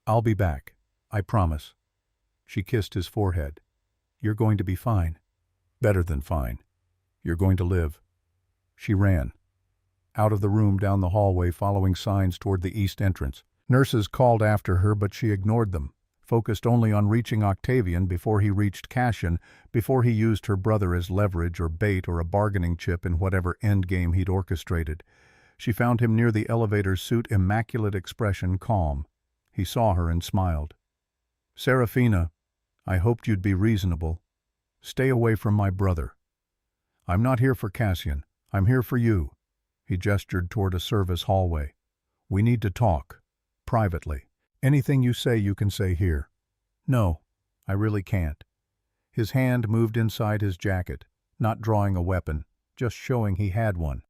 I'll be back. I promise. She kissed his forehead. You're going to be fine. Better than fine. You're going to live. She ran. Out of the room, down the hallway, following signs toward the east entrance. Nurses called after her, but she ignored them, focused only on reaching Octavian before he reached Cassian, before he used her brother as leverage or bait or a bargaining chip in whatever endgame he'd orchestrated. She found him near the elevator suit, immaculate expression, calm. He saw her and smiled. Serafina, I hoped you'd be reasonable. Stay away from my brother. I'm not here for Cassian. I'm here for you. He gestured toward a service hallway. We need to talk. Privately. Anything you say, you can say here. No, I really can't. His hand moved inside his jacket, not drawing a weapon, just showing he had one.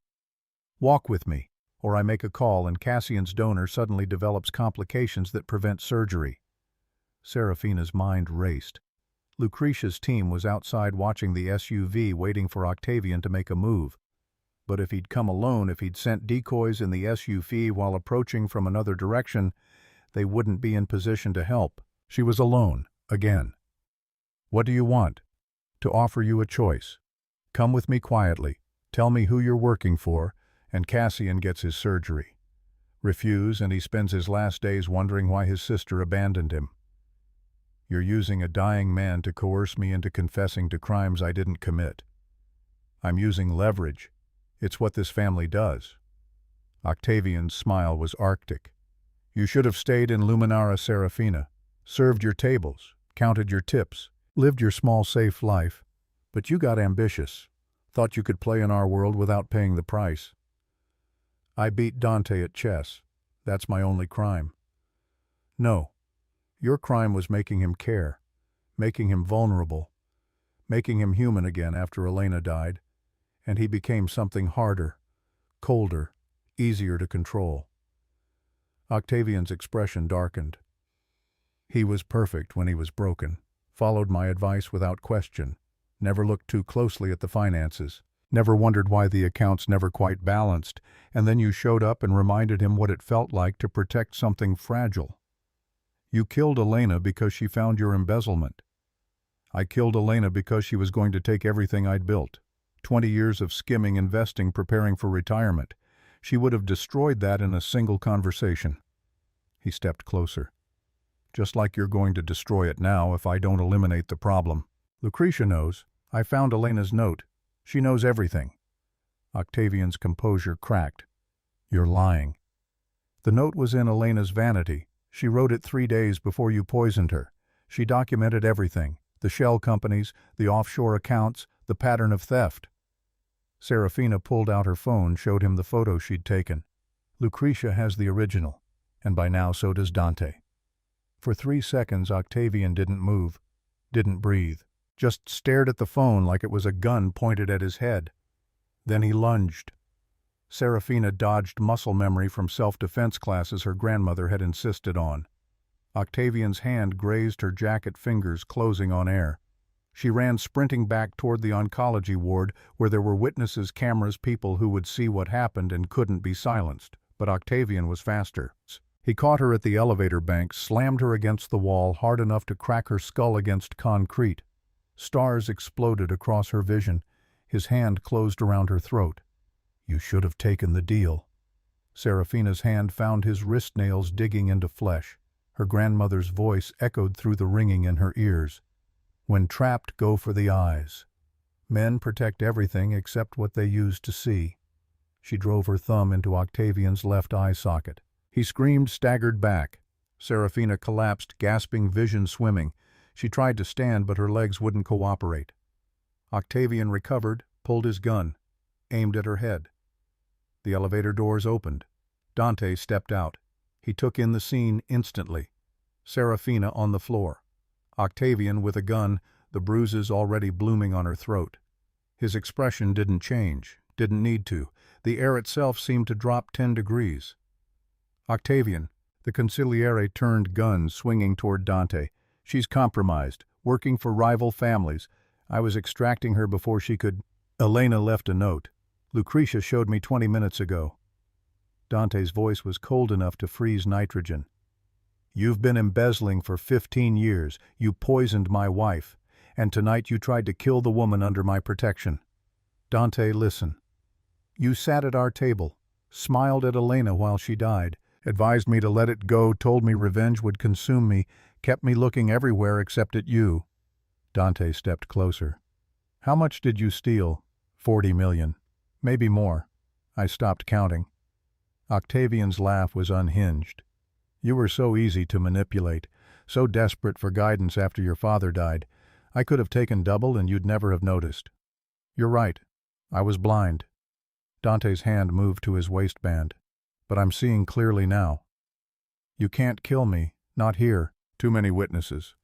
Walk with me, or I make a call and Cassian's donor suddenly develops complications that prevent surgery. Serafina's mind raced. Lucretia's team was outside watching the SUV, waiting for Octavian to make a move. But if he'd come alone, if he'd sent decoys in the SUV while approaching from another direction, they wouldn't be in position to help. She was alone, again. What do you want? To offer you a choice. Come with me quietly, tell me who you're working for, and Cassian gets his surgery. Refuse, and he spends his last days wondering why his sister abandoned him. You're using a dying man to coerce me into confessing to crimes I didn't commit. I'm using leverage. It's what this family does. Octavian's smile was arctic. You should have stayed in Luminara, Serafina, served your tables, counted your tips, lived your small, safe life. But you got ambitious, thought you could play in our world without paying the price. I beat Dante at chess. That's my only crime. No. Your crime was making him care, making him vulnerable, making him human again after Elena died, and he became something harder, colder, easier to control. Octavian's expression darkened. He was perfect when he was broken, followed my advice without question, never looked too closely at the finances. Never wondered why the accounts never quite balanced, and then you showed up and reminded him what it felt like to protect something fragile. You killed Elena because she found your embezzlement. I killed Elena because she was going to take everything I'd built. 20 years of skimming, investing, preparing for retirement. She would have destroyed that in a single conversation. He stepped closer. Just like you're going to destroy it now if I don't eliminate the problem. Lucretia knows. I found Elena's note. She knows everything. Octavian's composure cracked. You're lying. The note was in Elena's vanity. She wrote it 3 days before you poisoned her. She documented everything. The shell companies, the offshore accounts, the pattern of theft. Serafina pulled out her phone, showed him the photo she'd taken. Lucretia has the original, and by now so does Dante. For 3 seconds, Octavian didn't move, didn't breathe, just stared at the phone like it was a gun pointed at his head. Then he lunged. Serafina dodged muscle memory from self-defense classes her grandmother had insisted on. Octavian's hand grazed her jacket fingers, closing on air. She ran sprinting back toward the oncology ward where there were witnesses, cameras, people who would see what happened and couldn't be silenced. But Octavian was faster. He caught her at the elevator bank, slammed her against the wall hard enough to crack her skull against concrete. Stars exploded across her vision. His hand closed around her throat. You should have taken the deal. Serafina's hand found his wrist nails digging into flesh. Her grandmother's voice echoed through the ringing in her ears. When trapped, go for the eyes. Men protect everything except what they use to see. She drove her thumb into Octavian's left eye socket. He screamed, staggered back. Serafina collapsed, gasping, vision swimming. She tried to stand, but her legs wouldn't cooperate. Octavian recovered, pulled his gun, aimed at her head. The elevator doors opened. Dante stepped out. He took in the scene instantly. Serafina on the floor. Octavian with a gun, the bruises already blooming on her throat. His expression didn't change, didn't need to. The air itself seemed to drop 10 degrees. Octavian, the consigliere turned gun swinging toward Dante. She's compromised, working for rival families. I was extracting her before she could... Elena left a note. Lucretia showed me 20 minutes ago. Dante's voice was cold enough to freeze nitrogen. You've been embezzling for 15 years. You poisoned my wife. And tonight you tried to kill the woman under my protection. Dante, listen. You sat at our table, smiled at Elena while she died, advised me to let it go, told me revenge would consume me, kept me looking everywhere except at you. Dante stepped closer. How much did you steal? 40 million. Maybe more. I stopped counting. Octavian's laugh was unhinged. You were so easy to manipulate, so desperate for guidance after your father died. I could have taken double and you'd never have noticed. You're right. I was blind. Dante's hand moved to his waistband. But I'm seeing clearly now. You can't kill me, not here. Too many witnesses.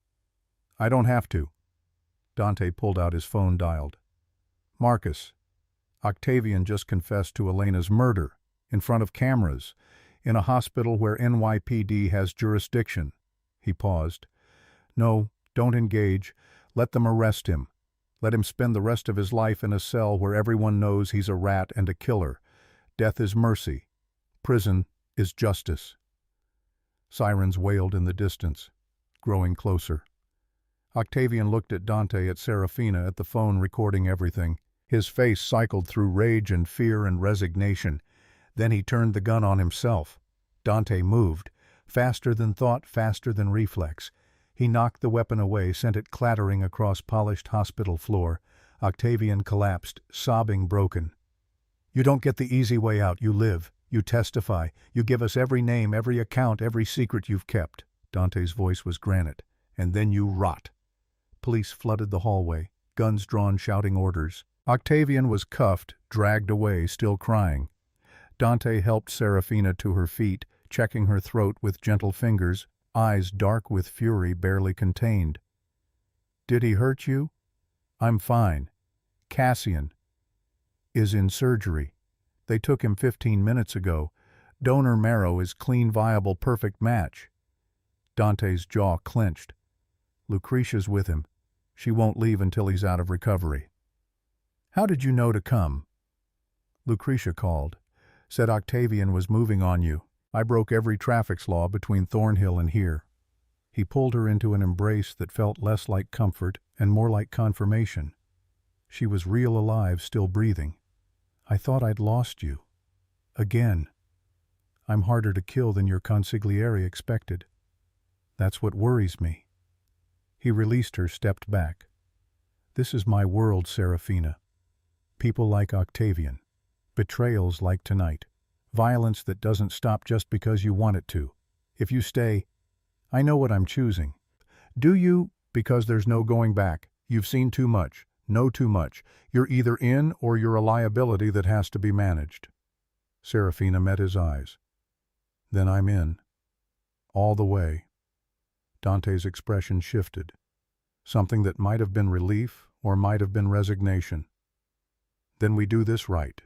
I don't have to. Dante pulled out his phone, dialed. Marcus. Octavian just confessed to Elena's murder, in front of cameras, in a hospital where NYPD has jurisdiction. He paused. No, don't engage. Let them arrest him. Let him spend the rest of his life in a cell where everyone knows he's a rat and a killer. Death is mercy. Prison is justice. Sirens wailed in the distance, growing closer. Octavian looked at Dante, at Serafina, at the phone recording everything. His face cycled through rage and fear and resignation. Then he turned the gun on himself. Dante moved, faster than thought, faster than reflex. He knocked the weapon away, sent it clattering across polished hospital floor. Octavian collapsed, sobbing, broken. You don't get the easy way out. You live. You testify. You give us every name, every account, every secret you've kept. Dante's voice was granite. And then you rot. Police flooded the hallway, guns drawn, shouting orders. Octavian was cuffed, dragged away, still crying. Dante helped Serafina to her feet, checking her throat with gentle fingers, eyes dark with fury barely contained. Did he hurt you? I'm fine. Cassian is in surgery. They took him 15 minutes ago. Donor marrow is clean, viable, perfect match. Dante's jaw clenched. Lucretia's with him. She won't leave until he's out of recovery. How did you know to come? Lucretia called. Said Octavian was moving on you. I broke every traffic law between Thornhill and here. He pulled her into an embrace that felt less like comfort and more like confirmation. She was real alive, still breathing. I thought I'd lost you. Again. I'm harder to kill than your consigliere expected. That's what worries me. He released her, stepped back. This is my world, Serafina. People like Octavian. Betrayals like tonight. Violence that doesn't stop just because you want it to. If you stay, I know what I'm choosing. Do you? Because there's no going back. You've seen too much. Know too much. You're either in or you're a liability that has to be managed. Serafina met his eyes. Then I'm in. All the way. Dante's expression shifted. Something that might have been relief or might have been resignation. Then we do this right.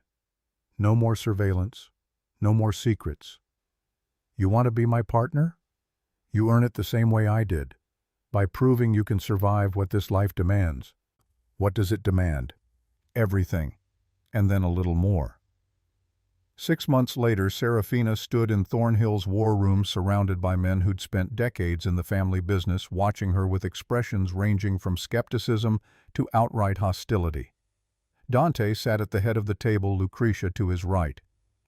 No more surveillance. No more secrets. You want to be my partner? You earn it the same way I did, by proving you can survive what this life demands. What does it demand? Everything, and then a little more. 6 months later, Serafina stood in Thornhill's war room surrounded by men who'd spent decades in the family business, watching her with expressions ranging from skepticism to outright hostility. Dante sat at the head of the table, Lucretia to his right,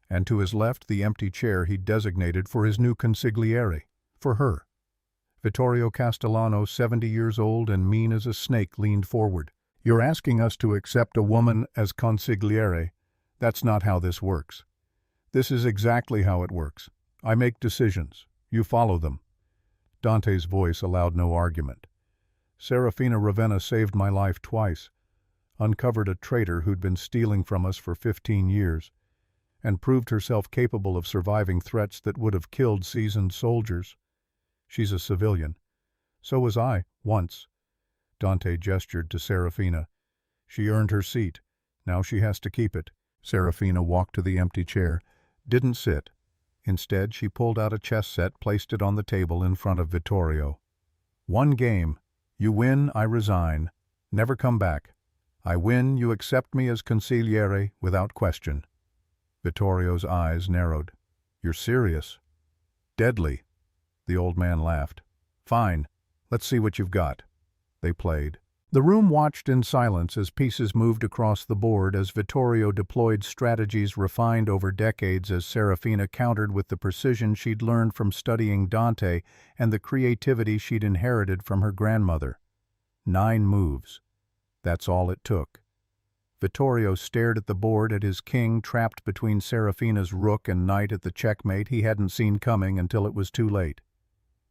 and to his left the empty chair he'd designated for his new consigliere, for her. Vittorio Castellano, 70 years old and mean as a snake, leaned forward. You're asking us to accept a woman as consigliere. That's not how this works. This is exactly how it works. I make decisions. You follow them. Dante's voice allowed no argument. Serafina Ravenna saved my life twice, uncovered a traitor who'd been stealing from us for 15 years, and proved herself capable of surviving threats that would have killed seasoned soldiers. She's a civilian. So was I, once. Dante gestured to Serafina. She earned her seat. Now she has to keep it. Serafina walked to the empty chair. Didn't sit. Instead, she pulled out a chess set, placed it on the table in front of Vittorio. One game. You win, I resign. Never come back. I win, you accept me as consigliere without question. Vittorio's eyes narrowed. You're serious? Deadly. The old man laughed. Fine. Let's see what you've got. They played. The room watched in silence as pieces moved across the board, as Vittorio deployed strategies refined over decades, as Serafina countered with the precision she'd learned from studying Dante and the creativity she'd inherited from her grandmother. 9 moves. That's all it took. Vittorio stared at the board, at his king trapped between Serafina's rook and knight, at the checkmate he hadn't seen coming until it was too late.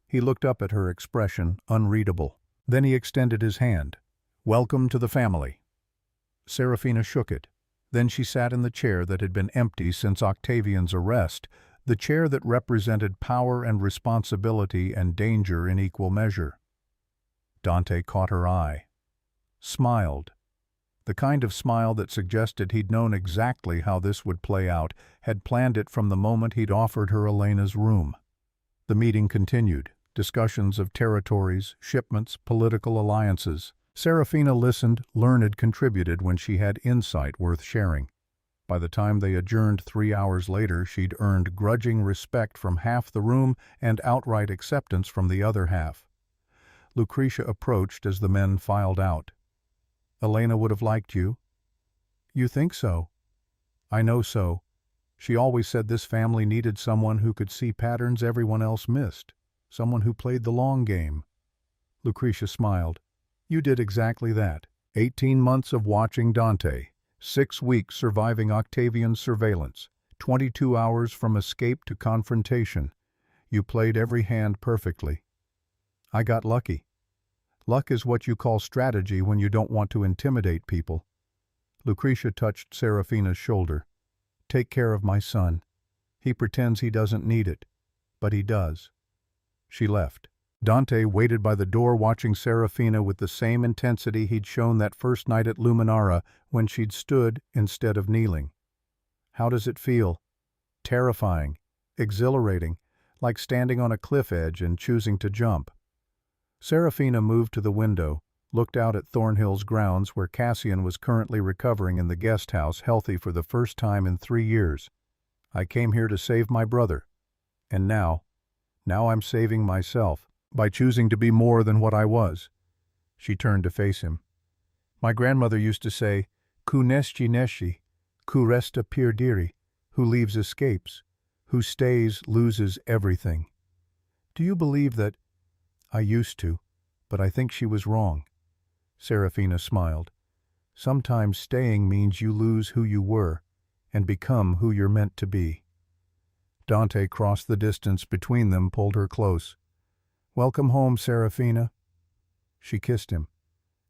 He looked up at her, expression unreadable. Then he extended his hand. Welcome to the family. Serafina shook it. Then she sat in the chair that had been empty since Octavian's arrest, the chair that represented power and responsibility and danger in equal measure. Dante caught her eye. Smiled. The kind of smile that suggested he'd known exactly how this would play out, had planned it from the moment he'd offered her Elena's room. The meeting continued. Discussions of territories, shipments, political alliances. Serafina listened, learned, contributed when she had insight worth sharing. By the time they adjourned 3 hours later, she'd earned grudging respect from half the room and outright acceptance from the other half. Lucretia approached as the men filed out. Elena would have liked you. You think so? I know so. She always said this family needed someone who could see patterns everyone else missed, someone who played the long game. Lucretia smiled. You did exactly that. 18 months of watching Dante, 6 weeks surviving Octavian's surveillance, 22 hours from escape to confrontation. You played every hand perfectly. I got lucky. Luck is what you call strategy when you don't want to intimidate people. Lucretia touched Serafina's shoulder. Take care of my son. He pretends he doesn't need it, but he does. She left. Dante waited by the door, watching Serafina with the same intensity he'd shown that first night at Luminara when she'd stood instead of kneeling. How does it feel? Terrifying, exhilarating, like standing on a cliff edge and choosing to jump. Serafina moved to the window, looked out at Thornhill's grounds where Cassian was currently recovering in the guest house, healthy for the first time in 3 years. I came here to save my brother. And now I'm saving myself, by choosing to be more than what I was. She turned to face him. My grandmother used to say, "Ku nesci nesci, ku resta perdere," who leaves escapes, who stays loses everything. Do you believe that? I used to, but I think she was wrong. Serafina smiled. Sometimes staying means you lose who you were and become who you're meant to be. Dante crossed the distance between them, pulled her close. Welcome home, Serafina. She kissed him,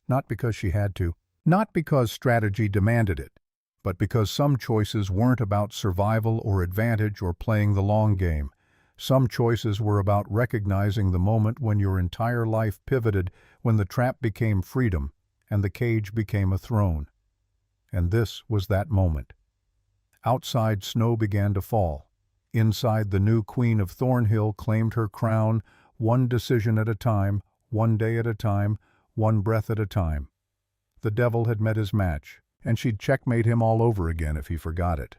not because she had to, not because strategy demanded it, but because some choices weren't about survival or advantage or playing the long game. Some choices were about recognizing the moment when your entire life pivoted, when the trap became freedom and the cage became a throne. And this was that moment. Outside, snow began to fall. Inside, the new Queen of Thornhill claimed her crown, one decision at a time, one day at a time, one breath at a time. The devil had met his match, and she'd checkmate him all over again if he forgot it.